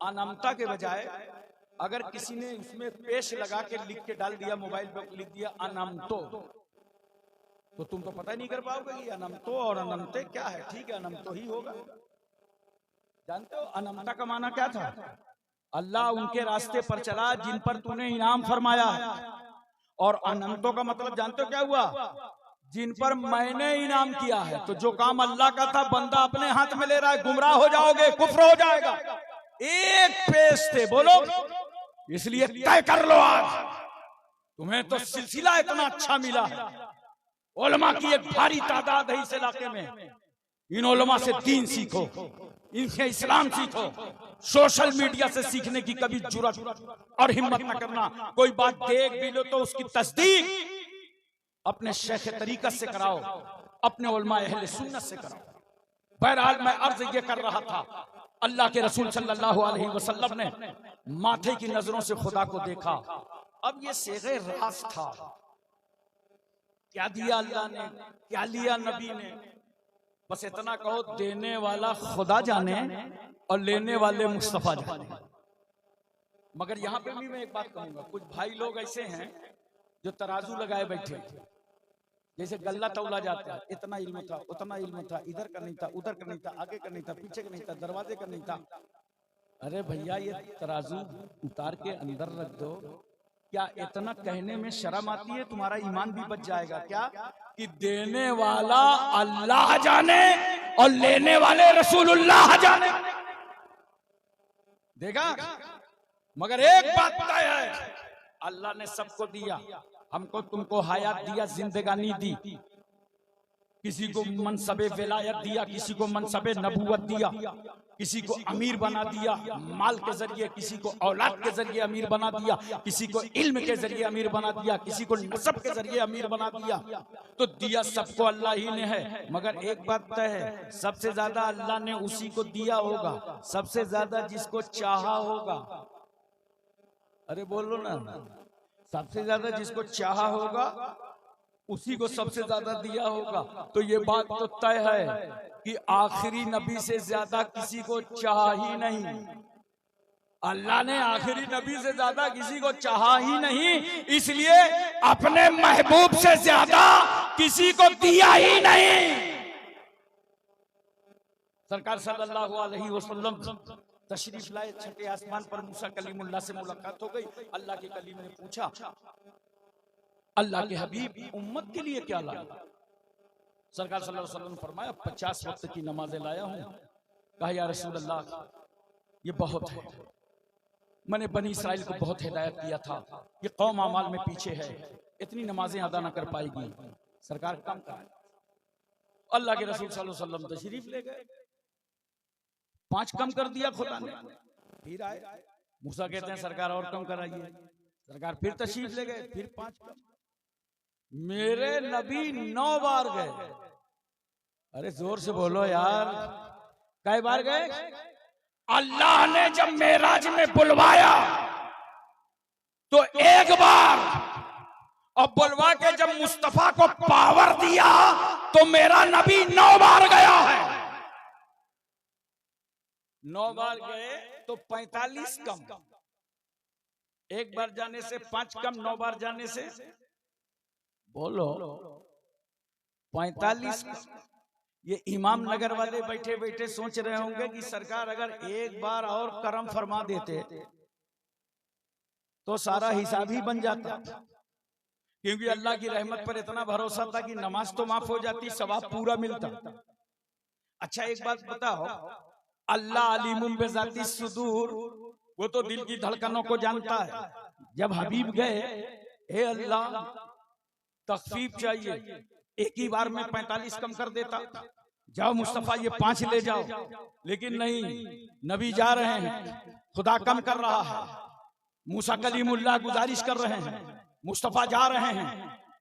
अनअमता के बजाय अगर किसी ने इसमें पेश लगा के लिख के डाल दिया, मोबाइल पे लिख दिया अनमतो, तो तुम तो पता ही नहीं कर पाओगे ये अनमतो और अनमते क्या है। ठीक है, अनमतो ही होगा। जानते हो अनमता का माना क्या था? अल्लाह उनके रास्ते पर चला जिन पर तूने इनाम फरमाया है। और अनमतो का मतलब जानते हो क्या हुआ? जिन पर मैंने इनाम किया है। तो जो काम अल्लाह का था बंदा अपने हाथ में ले रहा है, गुमराह हो जाओगे, कुफ्र हो जाएगा। एक पेश थे, बोलो, इसलिए तय कर लो आज, तुम्हें तो सिलसिला इतना अच्छा मिला है, उलमा की एक भारी तादाद है इस इलाके में। इन उलमा से दीन सीखो, इनसे इस्लाम सीखो। सोशल मीडिया से सीखने की कभी जुर्रत और हिम्मत न करना। कोई बात देख भी लो तो उसकी तस्दीक अपने शेख तरीकत से कराओ, अपने उलमा अहले सुन्नत से कराओ। बहरहाल मैं अर्ज ये कर रहा था, अल्लाह के रसूल सल्लल्लाहु अलैहि वसल्लम ने माथे की नजरों से खुदा को देखा। अब ये सेगे रास था, क्या दिया अल्लाह ने, क्या लिया नबी ने, बस इतना कहो, देने वाला खुदा जाने और लेने वाले मुस्तफा जाने। मगर यहाँ पे भी मैं एक बात कहूंगा, कुछ भाई लोग ऐसे हैं जो तराजू लगाए बैठे, जैसे गल्ला तौला जाता है, इतना इल्म था, उतना इल्म था, इधर का नहीं था, उधर का नहीं था, आगे का नहीं था, पीछे का नहीं था, दरवाजे का नहीं था। अरे भैया, ये तराजू उतार के अंदर रख दो, क्या इतना कहने में शर्म आती है? तुम्हारा ईमान भी बच जाएगा। क्या कि देने वाला अल्लाह जाने और लेने वाले रसूलुल्लाह जाने। देखा? मगर एक बात तय है, अल्लाह ने सबको दिया, हमको तुमको हयात दिया, जिंदगानी दी, किसी को मनसबे विलायत दिया, किसी को मनसबे नबूवत दिया, किसी को अमीर बना दिया माल के जरिए, किसी को औलाद के जरिए अमीर बना दिया, किसी को इल्म के जरिए अमीर बना दिया, किसी को नसब के जरिए अमीर बना दिया। तो दिया सबको अल्लाह ही ने है, मगर एक बात तय है, सबसे ज्यादा अल्लाह ने उसी को दिया होगा, सबसे ज्यादा जिसको चाहा होगा। अरे बोलो ना, सबसे ज्यादा जिसको चाहा होगा उसी को सबसे ज्यादा दिया होगा। तो ये बात तो तय है कि आखिरी नबी से ज्यादा किसी को चाहा ही नहीं। अल्लाह ने आखिरी नबी से ज्यादा किसी को चाहा ही नहीं, इसलिए अपने महबूब से ज्यादा किसी को दिया ही नहीं। सरकार सल्लल्लाहु अलैहि वसल्लम तशरीफ लाए, छठे आसमान पर मूसा कलीमुल्लाह से मुलाकात हो गई। अल्लाह के कलीम ने पूछा, अल्लाह के हबीब उम्मत के लिए क्या लाया? सरकार सल्लल्लाहु अलैहि वसल्लम ने फरमाया, 50 वक्त की नमाजें लाया हूं। कहा, या रसूल अल्लाह, ये बहुत है, मैंने बनी इसराइल को बहुत हिदायत किया था, ये कौम अमाल में पीछे है, इतनी नमाजें अदा न कर पाएगी, सरकार कम कराए। अल्लाह के रसूल सल्लल्लाहु अलैहि वसल्लम तशरीफ ले गए, 5 कम कर दिया खुदा ने। फिर आए, मूसा कहते हैं सरकार और कम कराइए। सरकार फिर तशरीफ ले गए, फिर 5 कम। मेरे नबी 9 बार गए। अरे जोर से बोलो यार, कई बार गए? अल्लाह ने जब मेराज में बुलवाया तो 1 बार, और बुलवा के जब मुस्तफा को पावर दिया तो मेरा नबी 9 बार गया है। 9 बार गए तो 45 कम, 1 बार जाने से 5 कम, 9 बार जाने से बोलो 45 कम। ये इमाम नगर वाले बैठे बैठे सोच रहे होंगे कि सरकार अगर 1 बार और करम फरमा देते तो सारा हिसाब ही बन जाता, क्योंकि अल्लाह की रहमत पर इतना भरोसा था कि नमाज तो माफ हो जाती, सवाब पूरा मिलता। अच्छा एक बात बताओ, अल्लाह अलीमुम बिज़ाती सुदूर, वो तो दिल की धड़कनों को जानता है। जब हबीब गए, हे अल्लाह तखफीफ चाहिए, एक ही बार में 45 कम कर देता, जाओ मुस्तफा ये 5 ले जाओ, लेकिन नहीं, नबी जा रहे हैं, खुदा कम कर रहा है, मूसा कलीमुल्लाह गुजारिश कर रहे हैं, मुस्तफा जा रहे हैं।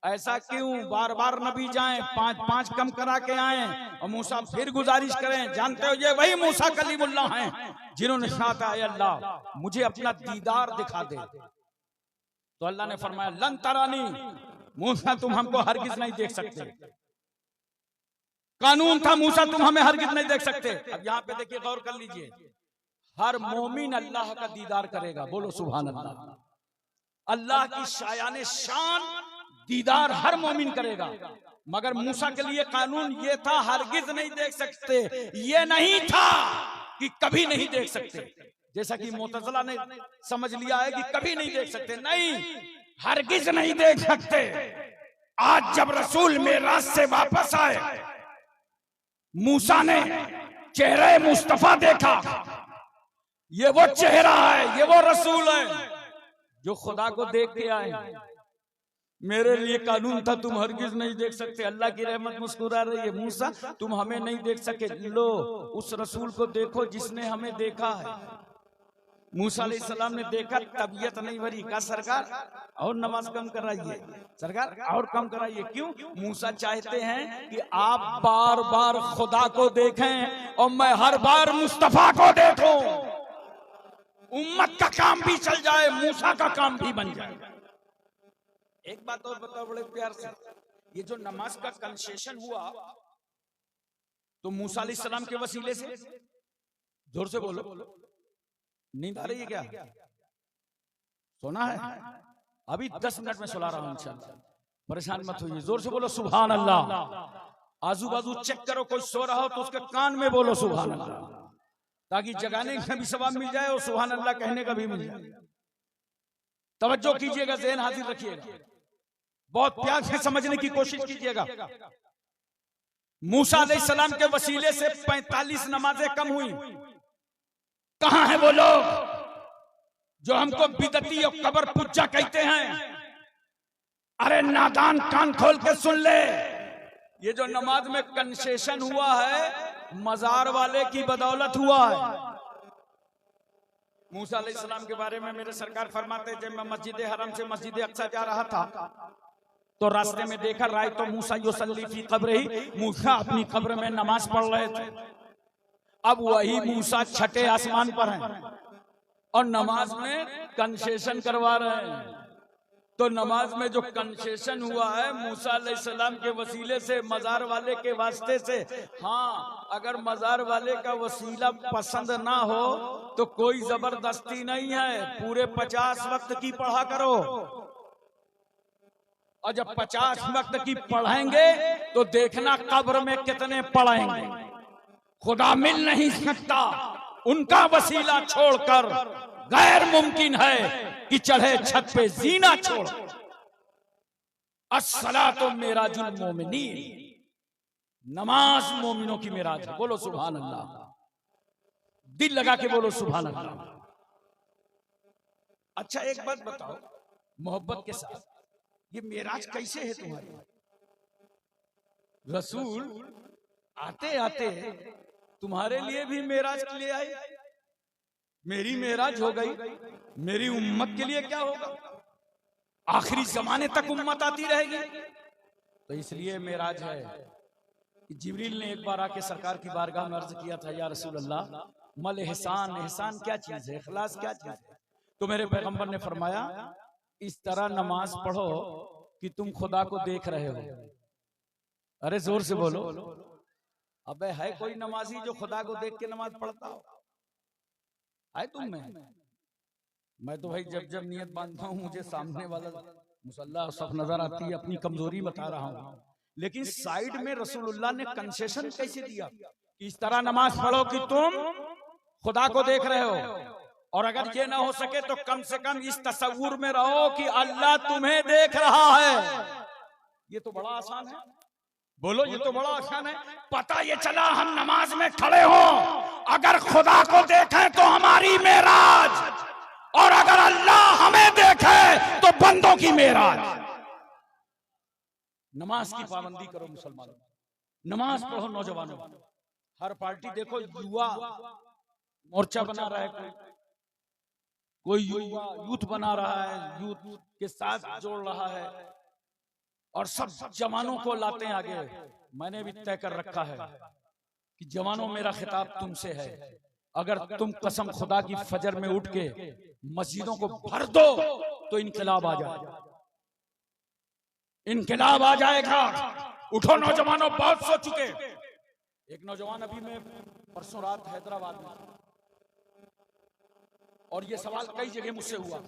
ऐसा क्यों बार बार नबी जाएं, 5 कम करा के आए और मूसा फिर गुजारिश करें? जानते हो ये वही मूसा कलीमुल्लाह हैं जिन्होंने कहा, अल्लाह मुझे अपना दीदार दिखा दे। तो अल्लाह ने फरमाया, लन तरानी, मूसा तुम हमको हरगिज नहीं देख सकते। कानून था मूसा तुम हमें हरगिज नहीं देख सकते। अब यहाँ पे देखिए, गौर कर लीजिए, हर मोमिन अल्लाह का दीदार करेगा, बोलो सुभान अल्लाह। अल्लाह की शायाने शान दीदार हर मोमिन करेगा, मगर मूसा के लिए कानून ये था हरगिज नहीं देख सकते, ये नहीं था कि कभी नहीं देख सकते, जैसा कि मुतज़िला ने समझ लिया है कि कभी नहीं देख सकते। नहीं, हरगिज नहीं देख सकते। आज जब रसूल मेराज से वापस आए, मूसा ने चेहरे मुस्तफा देखा, ये वो चेहरा है, ये वो रसूल है जो खुदा को देख के आए। मेरे लिए कानून था तुम हरगिज नहीं देख सकते। अल्लाह की रहमत मुस्कुरा रही है, मूसा तुम हमें नहीं देख सके, लो उस रसूल को देखो जिसने हमें देखा है। मूसा अलैहिस्सलाम ने देखा, तबीयत नहीं भरी, कहा सरकार और नमाज कम कराइए, सरकार और कम कराइए। क्यों? मूसा चाहते हैं कि आप बार बार खुदा को देखें और मैं हर बार मुस्तफा को देखूं, उम्मत का काम भी चल जाए, मूसा का काम भी बन जाए। एक बात और बताओ बड़े प्यार से, ये जो नमाज का कंसेशन हुआ तो मूसा अलैहिस्सलाम के वसीले से, जोर से बोलो, नींद आ रही है क्या? सोना है? अभी 10 मिनट में सुला रहा हूं इंशाअल्लाह, परेशान मत होइए, जोर से बोलो सुभान अल्लाह। आजू बाजू चेक करो, कोई सो रहा हो तो उसके कान में बोलो सुभान अल्लाह, ताकि जगाने का भी सवाब मिल जाए और सुभान अल्लाह कहने का भी मिल जाए। तवज्जो कीजिएगा, ज़हन हाजिर रखिएगा, बहुत प्यार से समझने की कोशिश कीजिएगा। मूसा अलैहिस्सलाम के वसीले से 45 नमाजें कम हुई। कहां है वो लोग जो हमको बिदती और कब्र पुज्जा कहते हैं? अरे नादान, कान खोल के सुन ले, ये जो नमाज में कंसेशन हुआ है मजार वाले की बदौलत हुआ है। मूसा अलैहिस्सलाम के बारे में मेरे सरकार फरमाते, जब मैं मस्जिद हरम से मस्जिद अक्सा जा रहा था तो रास्ते में देखा राय तो मूसा युसल्ली फी कब्र ही, मूसा अपनी कब्र में नमाज पढ़ रहे थे। अब वही मूसा छठे आसमान पर हैं और नमाज में कंसेशन करवा रहे हैं। तो नमाज में जो कंसेशन हुआ है मूसा अलैहिस्सलाम के वसीले से, मजार वाले के वास्ते से, हाँ, अगर मजार वाले का वसीला पसंद ना हो तो कोई जबरदस्ती नहीं है, पूरे 50 वक्त की पढ़ा करो। और जब 50 वक्त की पढ़ेंगे तो देखना कब्र में कितने पढ़ेंगे। खुदा मिल नहीं सकता, उनका वसीला छोड़कर गैर मुमकिन है कि चढ़े छत पे जीना छोड़। अस्सलातु मिराजुल मोमिनीन, नमाज मोमिनों की मिराज है। बोलो सुभान अल्लाह, दिल लगा के बोलो सुभान अल्लाह। अच्छा एक बात बताओ मोहब्बत के साथ, ये मेराज कैसे है तुम्हारी? रसूल आते आते तुम्हारे लिए भी मेराज के लिए आए। मेरी मेराज हो गई, मेरी उम्मत के लिए क्या होगा? आखिरी जमाने तक उम्मत आती रहेगी। तो इसलिए मेराज है कि जिब्रील ने एक बार आके सरकार की बारगाह में अर्ज किया था, या रसूल अल्लाह, मल एहसान, एहसान क्या चीज है, इखलास क्या चीज है? तो मेरे पैगंबर ने फरमाया, इस तरह नमाज पढ़ो कि तुम खुदा को देख रहे हो। अरे जोर से बोलो, अबे है कोई नमाजी जो खुदा को देख के नमाज पढ़ता हो? है तुम में? मैं तो भाई जब जब नियत बांधता हूँ मुझे सामने वाला मुसल्ला सब नजर आती है, अपनी कमजोरी बता रहा हूँ। लेकिन साइड में रसूलुल्लाह ने कंसेशन कैसे दिया कि इस तरह नमाज पढ़ो कि तुम खुदा को देख रहे हो, और अगर ये ना हो सके तो कम से कम इस तसव्वुर में रहो कि अल्लाह तुम्हें देख रहा है। ये तो बड़ा आसान है, बोलो ये तो बड़ा आसान है। पता ये चला हम नमाज में खड़े हो, अगर खुदा को देखें तो हमारी मेराज, और अगर अल्लाह हमें देखे तो बंदों की मेराज। नमाज की पाबंदी करो मुसलमानों, नमाज पढ़ो नौजवानों। हर पार्टी देखो युवा मोर्चा बना रहा है, कोई युवा यूथ बना रहा है, यूथ के साथ जोड़ रहा है और सब जवानों को लाते हैं आगे। मैंने भी तय कर रखा है कि जवानों मेरा खिताब तुमसे है, अगर तुम कसम खुदा की फजर में उठ के मस्जिदों को भर दो तो इनकलाब आ जाएगा, इनकलाब आ जाएगा। उठो नौजवानों, बहुत सो चुके। एक नौजवान अभी मैं परसों रात हैदराबाद में, और ये सवाल कई जगह मुझसे हुआ,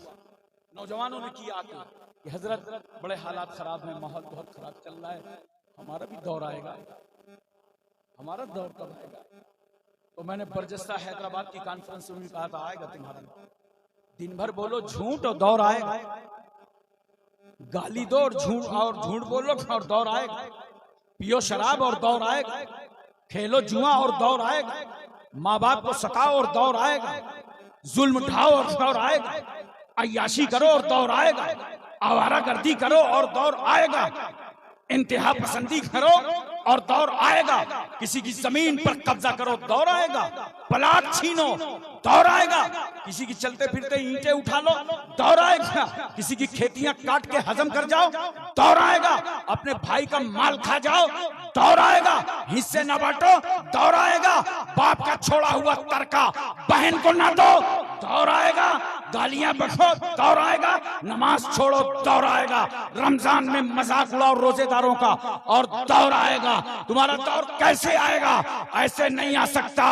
नौजवानों ने किया आके कि हजरत बड़े हालात खराब हैं, माहौल बहुत खराब चल रहा है, हमारा भी दौर आएगा, हमारा दौर कब आएगा? तो मैंने बरजस्ता हैदराबाद की कॉन्फ्रेंस में कहा था, आएगा तुम्हारा। दिन भर बोलो झूठ और दौर आएगा, गाली दो और झूठ बोलो और दौर आएगा, पियो शराब और दौर आएगा, खेलो जुआ और दौर आएगा, माँ बाप को सताओ और दौर आएगा, जुल्म उठाओ और दौर आएगा, अय्याशी करो और दौर आएगा, आवारागर्दी करो और दौर आएगा, इंतहा पसंदी करो और दौर आएगा, किसी की जमीन पर कब्जा करो दौर आएगा, प्लाट छीनो दौर आएगा, किसी की चलते फिरते ईंटें उठा लो दौर आएगा, किसी की खेतियां काट के हजम कर जाओ दौर आएगा, अपने भाई का माल खा जाओ दौर आएगा, हिस्से न बांटो दौर आएगा, बाप का छोड़ा हुआ तरका बहन को ना दो दौर आएगा, गालियां बको दौर आएगा, नमाज छोड़ो दौर आएगा, रमजान में मजाक उड़ाओ रोजेदारों का और दौर आएगा। तुम्हारा दौर कैसे आएगा? ऐसे नहीं आ सकता।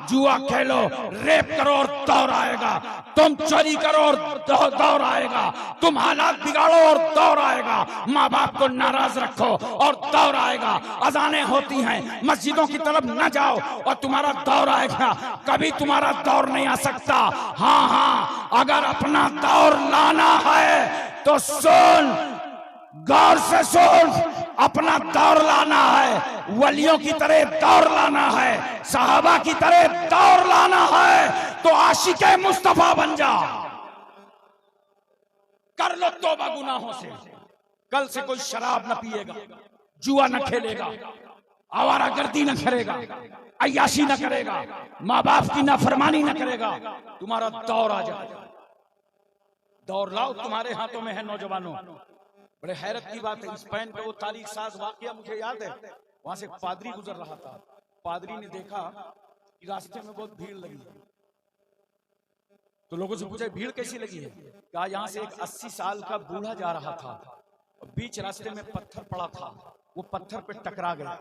जुआ खेलो, रेप करो और दौर आएगा, तुम चोरी करो और दौर आएगा, तुम हालात बिगाड़ो और दौर आएगा, माँ बाप को नाराज रखो और दौर आएगा, अजानें होती हैं मस्जिदों की तरफ न जाओ और तुम्हारा दौर आएगा। कभी तुम्हारा दौर नहीं आ सकता। हाँ हाँ, अगर अपना दौर लाना है तो सुन, गौर से सुन, अपना दौर लाना है, वलियों की तरह दौर लाना है, सहाबा की तरह दौर लाना है तो आशिके मुस्तफा बन जा। कर लो तौबा गुनाहों से। कल से कोई शराब न पिएगा, जुआ न खेलेगा, आवारागर्दी न करेगा, अय्याशी न करेगा, माँ बाप की नाफरमानी न करेगा। तुम्हारा दौर आ जाएगा। दौर लाओ, तुम्हारे हाथों में है नौजवानों। बड़े हैरत की बात है, स्पेन का वो तारीख साज वाकया मुझे याद है। वहां से एक पादरी गुजर रहा था। पादरी ने देखा कि रास्ते में बहुत भीड़ लगी है, तो लोगों से पूछा भीड़ कैसी लगी है। कहा यहाँ से एक 80 साल का बूढ़ा जा रहा था और बीच रास्ते में पत्थर पड़ा था, वो पत्थर पे टकरा गया,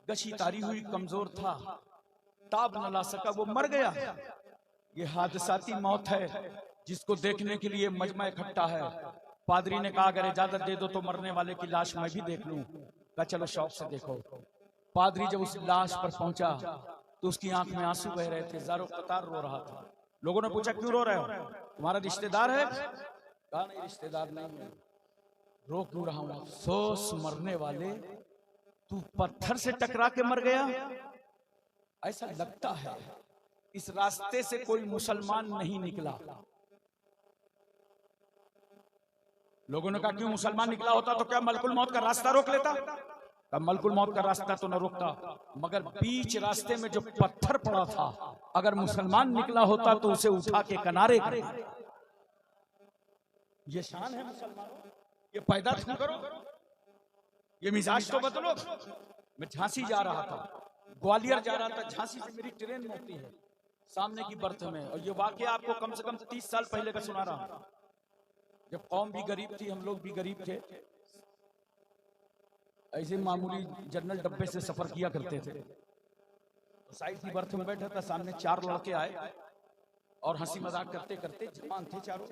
गशी तारी हुई, कमजोर था, ताब न ला सका, वो मर गया। ये हादसाती मौत है जिसको देखने के लिए मजमा इकट्ठा है। पादरी ने कहा अगर इजाजत दे दो तो मरने वाले की लाश मैं भी देख लूं। कहा चलो शौक से देखो। पादरी जब उस लाश पर पहुंचा तो उसकी आंख में आंसू बह रहे थे, ज़ारो कतार रो रहा था। लोगों ने पूछा क्यों रो रहे हो, तुम्हारा रिश्तेदार है? कहा नहीं, रिश्तेदार नहीं है। रो क्यों रहा हूं? अफसोस मरने वाले, तू पत्थर से टकरा के मर गया। ऐसा लगता है इस रास्ते से कोई मुसलमान नहीं निकला। लोगों ने कहा क्यों, मुसलमान निकला होता तो क्या मलकुल मौत का रास्ता रोक लेता? कहा मलकुल मौत का रास्ता तो न रोकता, मगर बीच रास्ते में जो पत्थर पड़ा था, अगर मुसलमान निकला होता तो उसे उठा के किनारे कर। ये शान है मुसलमानों, ये पैदा तुम करो, ये मिजाज तो बदलो। मैं झांसी जा रहा था, ग्वालियर जा रहा था, झांसी से मेरी ट्रेन होती है सामने की बर्थ में, और ये वाकया आपको कम से कम 30 साल पहले का सुना रहा हूं। जब कौम भी गरीब थी, हम लोग भी गरीब थे, ऐसे मामूली जनरल डब्बे से सफर किया करते थे। तो साइड की बर्थ में बैठा था, सामने 4 लड़के आए और हंसी मजाक करते करते, जवान थे चारों,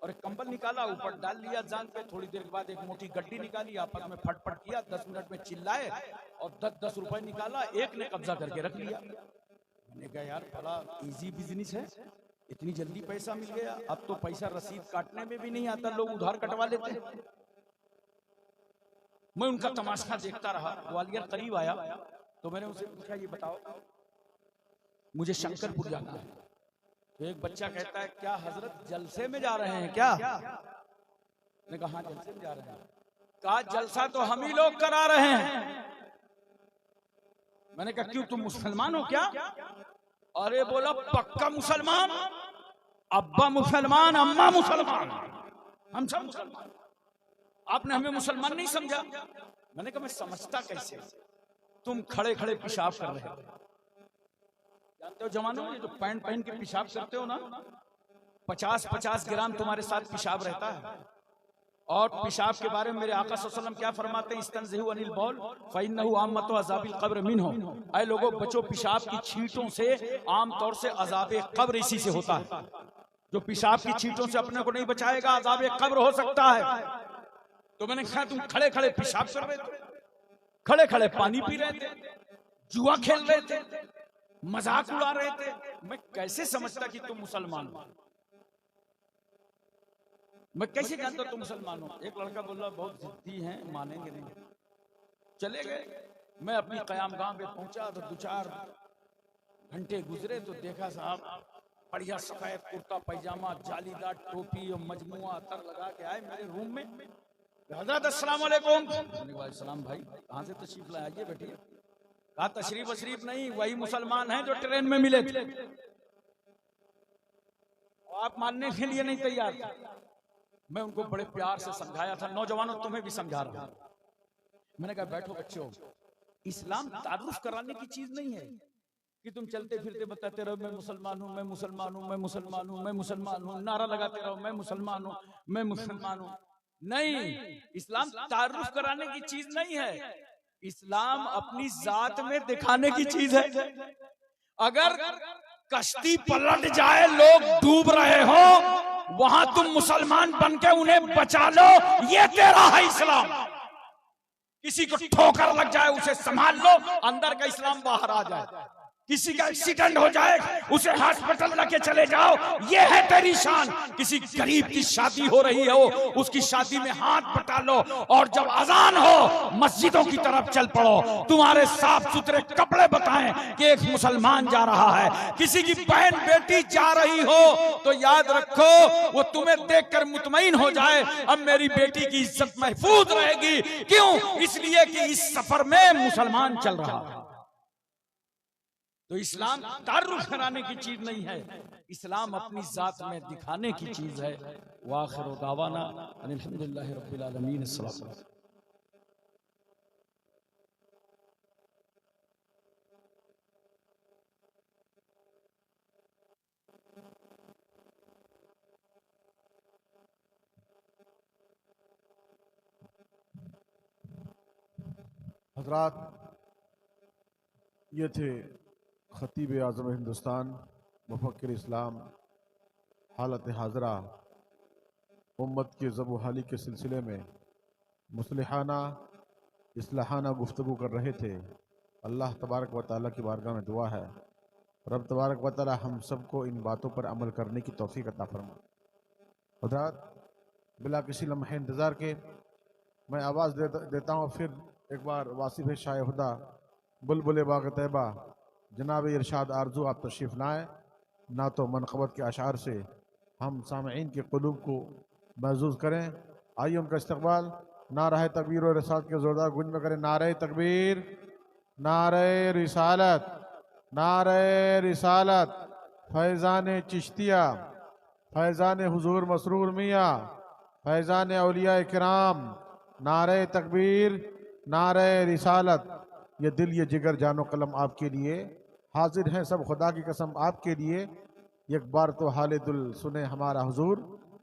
और एक कंबल निकाला, ऊपर डाल लिया जान पे। थोड़ी देर के बाद एक मोटी गड्डी निकाली, आपस में फटफट किया, 10 मिनट में चिल्लाए और 10-10 रुपए निकाला, एक ने कब्जा करके रख लिया। मैंने कहा यार बड़ा इजी बिजनेस है, इतनी जल्दी पैसा मिल गया। अब तो पैसा रसीद काटने में भी नहीं आता, लोग उधार कटवा लेते। मैं उनका तमाशा देखता रहा। ग्वालियर करीब आया तो मैंने उनसे पूछा ये बताओ मुझे शंकरपुर जाना है। तो एक बच्चा कहता है क्या हजरत जलसे में जा रहे हैं क्या? मैंने कहा हाँ जलसे में जा रहे हैं। कहा जलसा तो हम ही लोग करा रहे हैं। मैंने कहा क्यों, तुम मुसलमान हो क्या? अरे बोला पक्का मुसलमान, अब्बा मुसलमान, अम्मा मुसलमान, हम सब मुसलमान। आपने हमें मुसलमान नहीं समझा। मैंने कहा मैं समझता कैसे, तुम खड़े खड़े पेशाब कर रहे हो। जानते हो जवानों, ये जो पैंट पहन के पेशाब करते हो ना, 50-50 ग्राम तुम्हारे साथ पेशाब रहता है। और पेशाब के बारे में मेरे आका सल्लल्लाहु अलैहि वसल्लम क्या फरमाते हैं, इस्तंज़िहु अनिल बौल फ़इन्नहु आम्मतु अज़ाबिल क़ब्र मिन्हु। ऐ लोगों बचो पेशाब की छींटों से, आमतौर से अज़ाबे क़ब्र इसी से होता है। जो पेशाब की छींटों से अपने को नहीं बचाएगा, अज़ाबे क़ब्र हो सकता है। तो मैंने कहा तुम खड़े खड़े पेशाब कर रहे थे, खड़े खड़े पानी पी रहे थे, जुआ खेल रहे थे, मजाक उड़ा रहे थे, मैं कैसे समझता कि तुम मुसलमान हो? मैं कैसे जानता तुम मुसलमान हो? एक लड़का बोला बहुत जिद्दी हैं, मानेंगे नहीं। चले गए। मैं अपनी क़यामगाह पे पहुंचा तो 2-4 घंटे गुजरे तो देखा साहब बढ़िया सफेद कुर्ता पैजामा, जालीदार टोपी और मजमुआ अतर लगा के आए मेरे रूम में। हज़रत अस्सलाम वालेकुम। सलाम भाई, कहाँ से तशरीफ लाए? आइए बैठिए। कहा तशरीफ वशरीफ नहीं, वही मुसलमान हैं जो ट्रेन में मिले थे। आप मानने के लिए नहीं तैयार थे। मैं उनको बड़े प्यार से समझाया था। नौजवानों तुम्हें भी समझा रहा हूं। मैंने कहा बैठो बच्चों, इस्लाम तारुफ कराने की चीज नहीं है कि तुम चलते फिरते बताते रहो मैं मुसलमान हूं, मैं मुसलमान हूं, मैं मुसलमान हूं, मैं मुसलमान हूं, नारा लगाते रहो मैं मुसलमान हूं, मैं मुसलमान हूं। नहीं, इस्लाम तारुफ कराने की चीज नहीं है। इस्लाम अपनी जात में दिखाने की चीज है। अगर कश्ती पलट जाए, लोग डूब रहे हो, वहां तुम मुसलमान बनके उन्हें बचा लो, ये तेरा है इस्लाम। किसी को ठोकर लग जाए उसे संभाल लो, अंदर का इस्लाम बाहर आ जाए। किसी का एक्सीडेंट हो जाए उसे हॉस्पिटल लेके चले जाओ, ये है तेरी शान। किसी गरीब की शादी हो रही हो, उसकी शादी में हाथ बटा लो, और जब अजान हो मस्जिदों की तरफ चल पड़ो। तुम्हारे साफ सुथरे कपड़े बताएं कि एक मुसलमान जा रहा है। किसी की बहन बेटी जा रही हो तो याद रखो वो तुम्हें देखकर मुतमईन हो जाए, अब मेरी बेटी की इज्जत महफूज रहेगी। क्यों? इसलिए कि इस सफर में मुसलमान चल रहा है। तो इस्लाम तारुफ कराने की चीज नहीं है, इस्लाम अपनी जात में दिखाने की चीज है। वाखिर दावाना अल्हम्दुलिल्लाहि रब्बिल आलमीन। हजरात, ये थे खतीब आज़म हिंदुस्तान, मुफक्किर इस्लाम, हालत हाजरा उम्मत के ज़बूहाली के सिलसिले में मुसलिहाना इस्लाहाना गुफ्तगू कर रहे थे। अल्लाह तबारक व तआला की बारगाह में दुआ है, रब तबारक व तआला हम सबको इन बातों पर अमल करने की तौफीक अता फरमा। हज़रात, बिला किसी लम्हे इंतज़ार के मैं आवाज़ देता हूँ फिर एक बार वासिफ शाह खुदा बुलबुल बाग तैबा जनाब इरशाद आरजू आप तशरीफ़ लाएँ। ना तो मनक़बत के अशार से हम सामईन के क़ुलूब को महजूज़ करें। आइए उनका इस्तक़बाल नारे तकबीर और रिसालत के ज़ोरदार गूंज में करें। नारे तकबीर, नारे रिसालत, नारे रिसालत। फैज़ान चिश्तिया, फैज़ान हुजूर मसरूर मियाँ, फैज़ान औलिया किराम। नारे तकबीर, नारे रिसालत। ये दिल ये जिगर जानो कलम आपके लिए हाजिर हैं सब, खुदा की कसम आपके लिए। एक बार तो हाले दिल सुने हमारा हुजूर,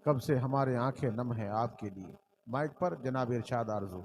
कब से हमारे आंखें नम हैं आपके लिए। माइक पर जनाब इरशाद आरजू।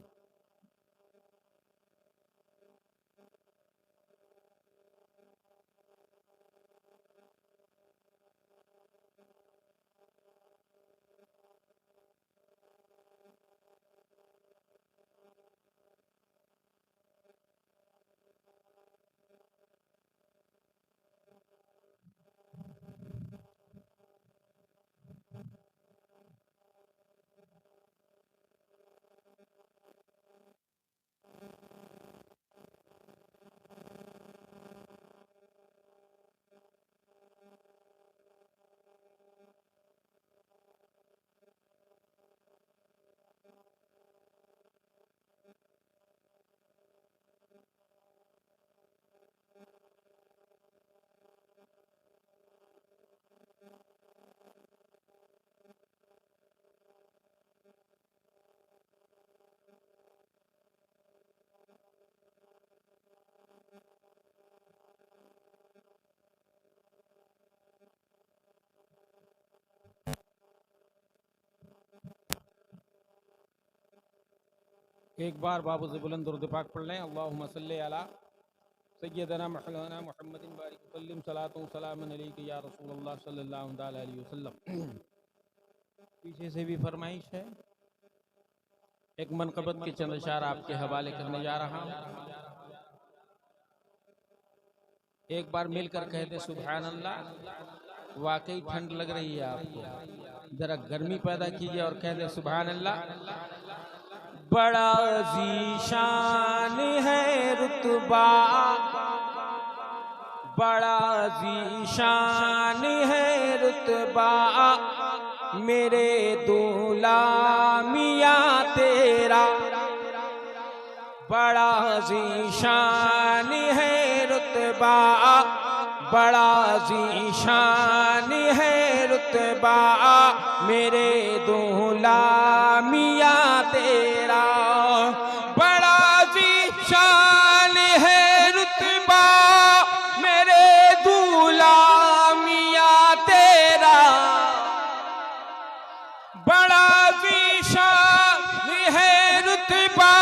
एक बार बाबू से बुलंद दुरूद पाक पढ़ लें। अल्लाहुम्मा सल्ली अला सय्यदना मौलाना मुहम्मदिन बारिक वसल्लिम सलातु सलामन अलैका या रसूलल्लाह सल्लल्लाहु अलैहि वसल्लम। पीछे से भी फरमाइश है, एक मनक़बत के चंद अशार आपके हवाले करने जा रहा हूँ। एक बार मिलकर कहते सुभान अल्लाह। वाकई ठंड लग रही है आपको, जरा गर्मी पैदा कीजिए और कहते सुभान अल्लाह। बड़ा ज़ीशान है रुतबा, बड़ा ज़ीशान है रुतबा, मेरे दूल्हा मियाँ तेरा। बड़ा ज़ीशान है रुतबा, बड़ा ज़ीशान है रुतबा, मेरे दूल्हा मियाँ तेरा। बड़ा ज़ीशान है रुतबा, मेरे दूल्हा मियाँ तेरा। बड़ा ज़ीशान है रुतबा,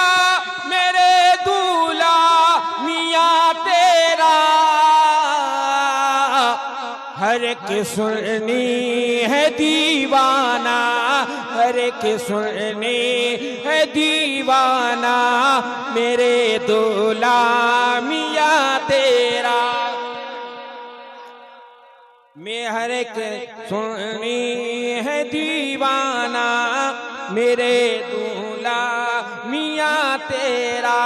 मेरे दूल्हा मियाँ तेरा। हर एक सुननी है दीवाना, हर एक सुननी है दीवाना, मेरे दूल्हा मियाँ तेरा। मैं हर एक सुनी है दीवाना मेरे दूल्हा मियाँ तेरा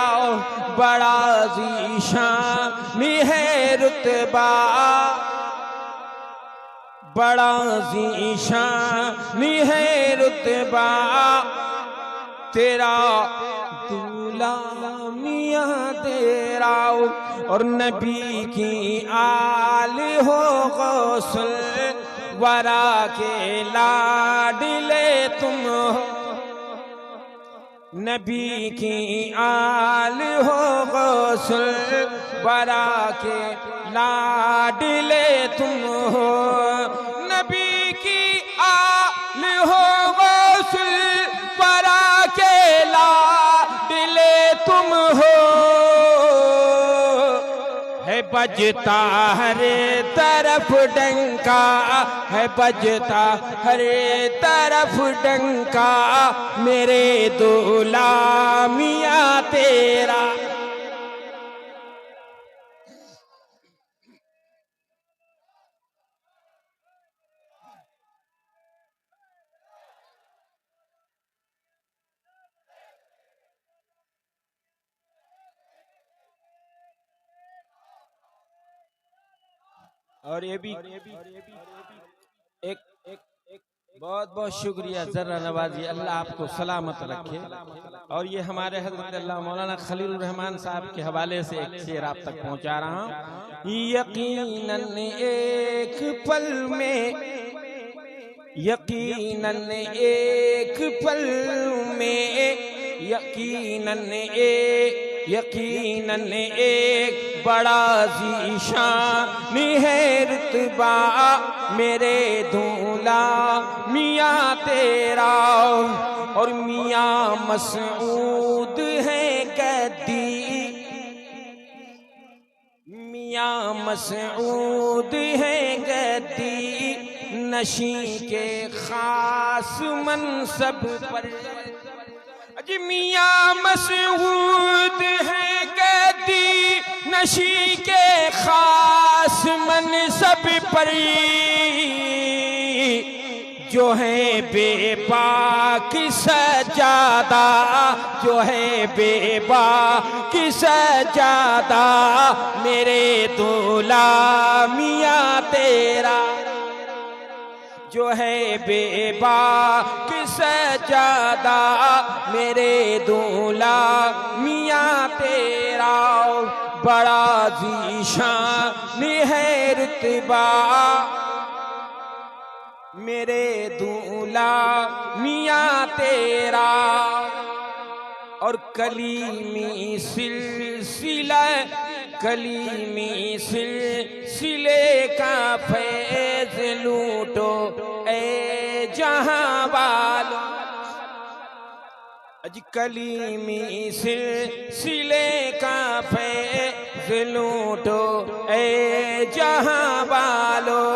बड़ा ज़ीशान है रुतबा बड़ा ज़ीशान है रुतबा तेरा दूल्हा मियाँ तेरा और नबी की आल हो गौसल वरा के लाडले तुम हो नबी की आल हो गौसल वरा के लाडले तुम हो नबी की आल हो गौसल वरा के लाडले तुम हो है बजता हर तरफ डंका है बजता हर तरफ डंका मेरे दूल्हा मियाँ तेरा और ये भी एक बहुत बहुत शुक्रिया जर्रा नवाजी अल्लाह आपको सलामत रखे। और ये हमारे हजरत अल्लाह मौलाना खलील रहमान साहब के हवाले से एक शेर आप तक पहुंचा रहा हूँ। यकीनन एक पल में यकीनन एक पल में यकीनन एक बड़ा ज़ीशान है रुतबा मेरे दूल्हा मियाँ तेरा और मियाँ मसऊद है गद्दी मियाँ मसऊद है गद्दी नशी के खास मनसब पर जी मियाँ मसऊद है गद्दी नशी के खास मनसब पर जो है बेबाक सजादा जो है बेबाक सजादा मेरे दूल्हा मियाँ तेरा जो है बेबाक सजादा मेरे दूल्हा मियाँ तेरा बड़ा ज़ीशान है रुतबा मेरे दूल्हा मियाँ तेरा और कलीमी सिलसिले का फैज़ लूटो ए जहां वालों अज कलीमी सिलसिले का फैज़ लूटो ए जहां वालों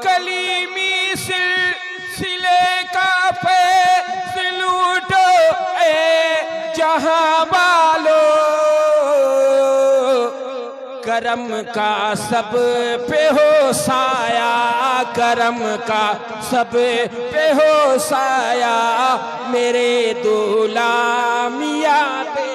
कलीमी सिलसिले का फैज़ लूटो ए जहां वालों करम का सब पे हो साया करम का सब पे हो साया मेरे दूल्हा मियाँ तेरा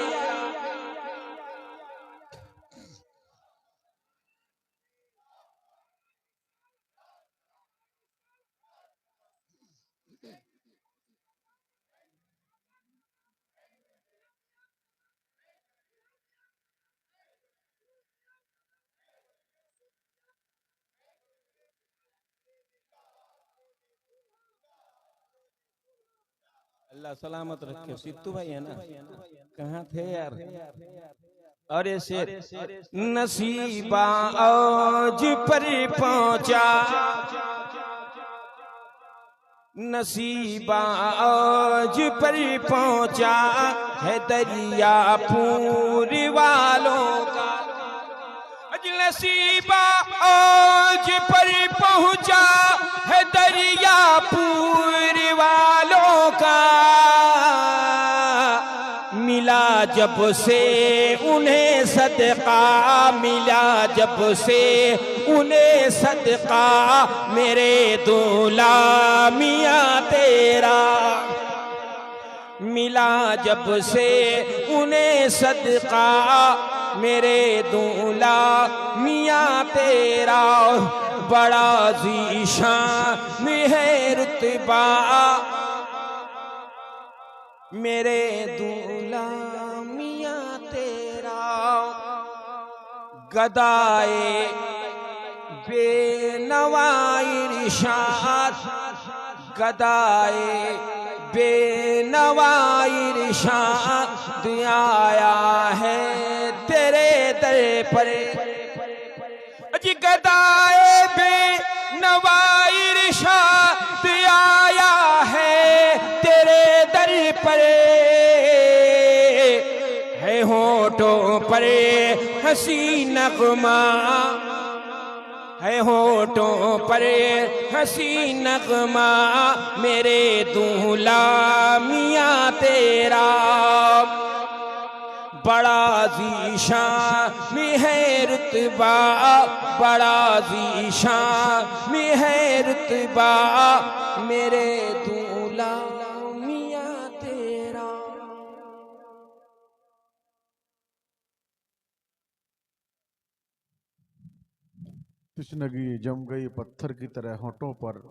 अल्लाह सलामत रखे। सिद्धू भाई है ना, कहाँ थे यार? और ये शेर नसीबा औज पर पहुंचा, नसीबा औज पर पहुंचा है दरिया पूरी वालों का। नसीबा औज पर पहुंचा है दरिया पूरी वालों का। मिला जब से उन्हें सदका, मिला जब से उन्हें सदका, मेरे दूल्हा मियाँ तेरा। मिला जब से उन्हें सदका, मेरे दूल्हा मियाँ तेरा। बड़ा ज़ीशान है रुतबा, मेरे दूल्हा मियाँ तेरा। गदाए बेनवाई इरशाद, गदाए बेनवाई इरशाद आया है तेरे दर पर। जी गदाए बेनवाई इरशाद आया है तेरे दर पर। है होठों पर हंसी नगमा, है होठों पर हंसी नगमा, मेरे दूल्हा मियाँ तेरा। बड़ा ज़ीशान है रुतबा, बड़ा ज़ीशान है रुतबा, मेरे दूल्हा मियाँ तेरा। तृष्णगी जम गई पत्थर की तरह होठों पर,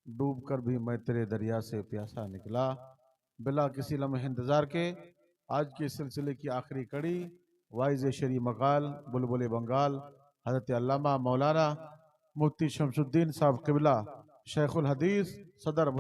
डूबकर भी मैं तेरे दरिया से प्यासा निकला। बिला किसी लम्हे इंतजार के आज के सिलसिले की आखिरी कड़ी वाइज शरी मकाल बुलबुल बंगाल हज़रत अल्लामा मौलाना मुफ्ती शमसुद्दीन साहब क़िबला शेखुल हदीस सदर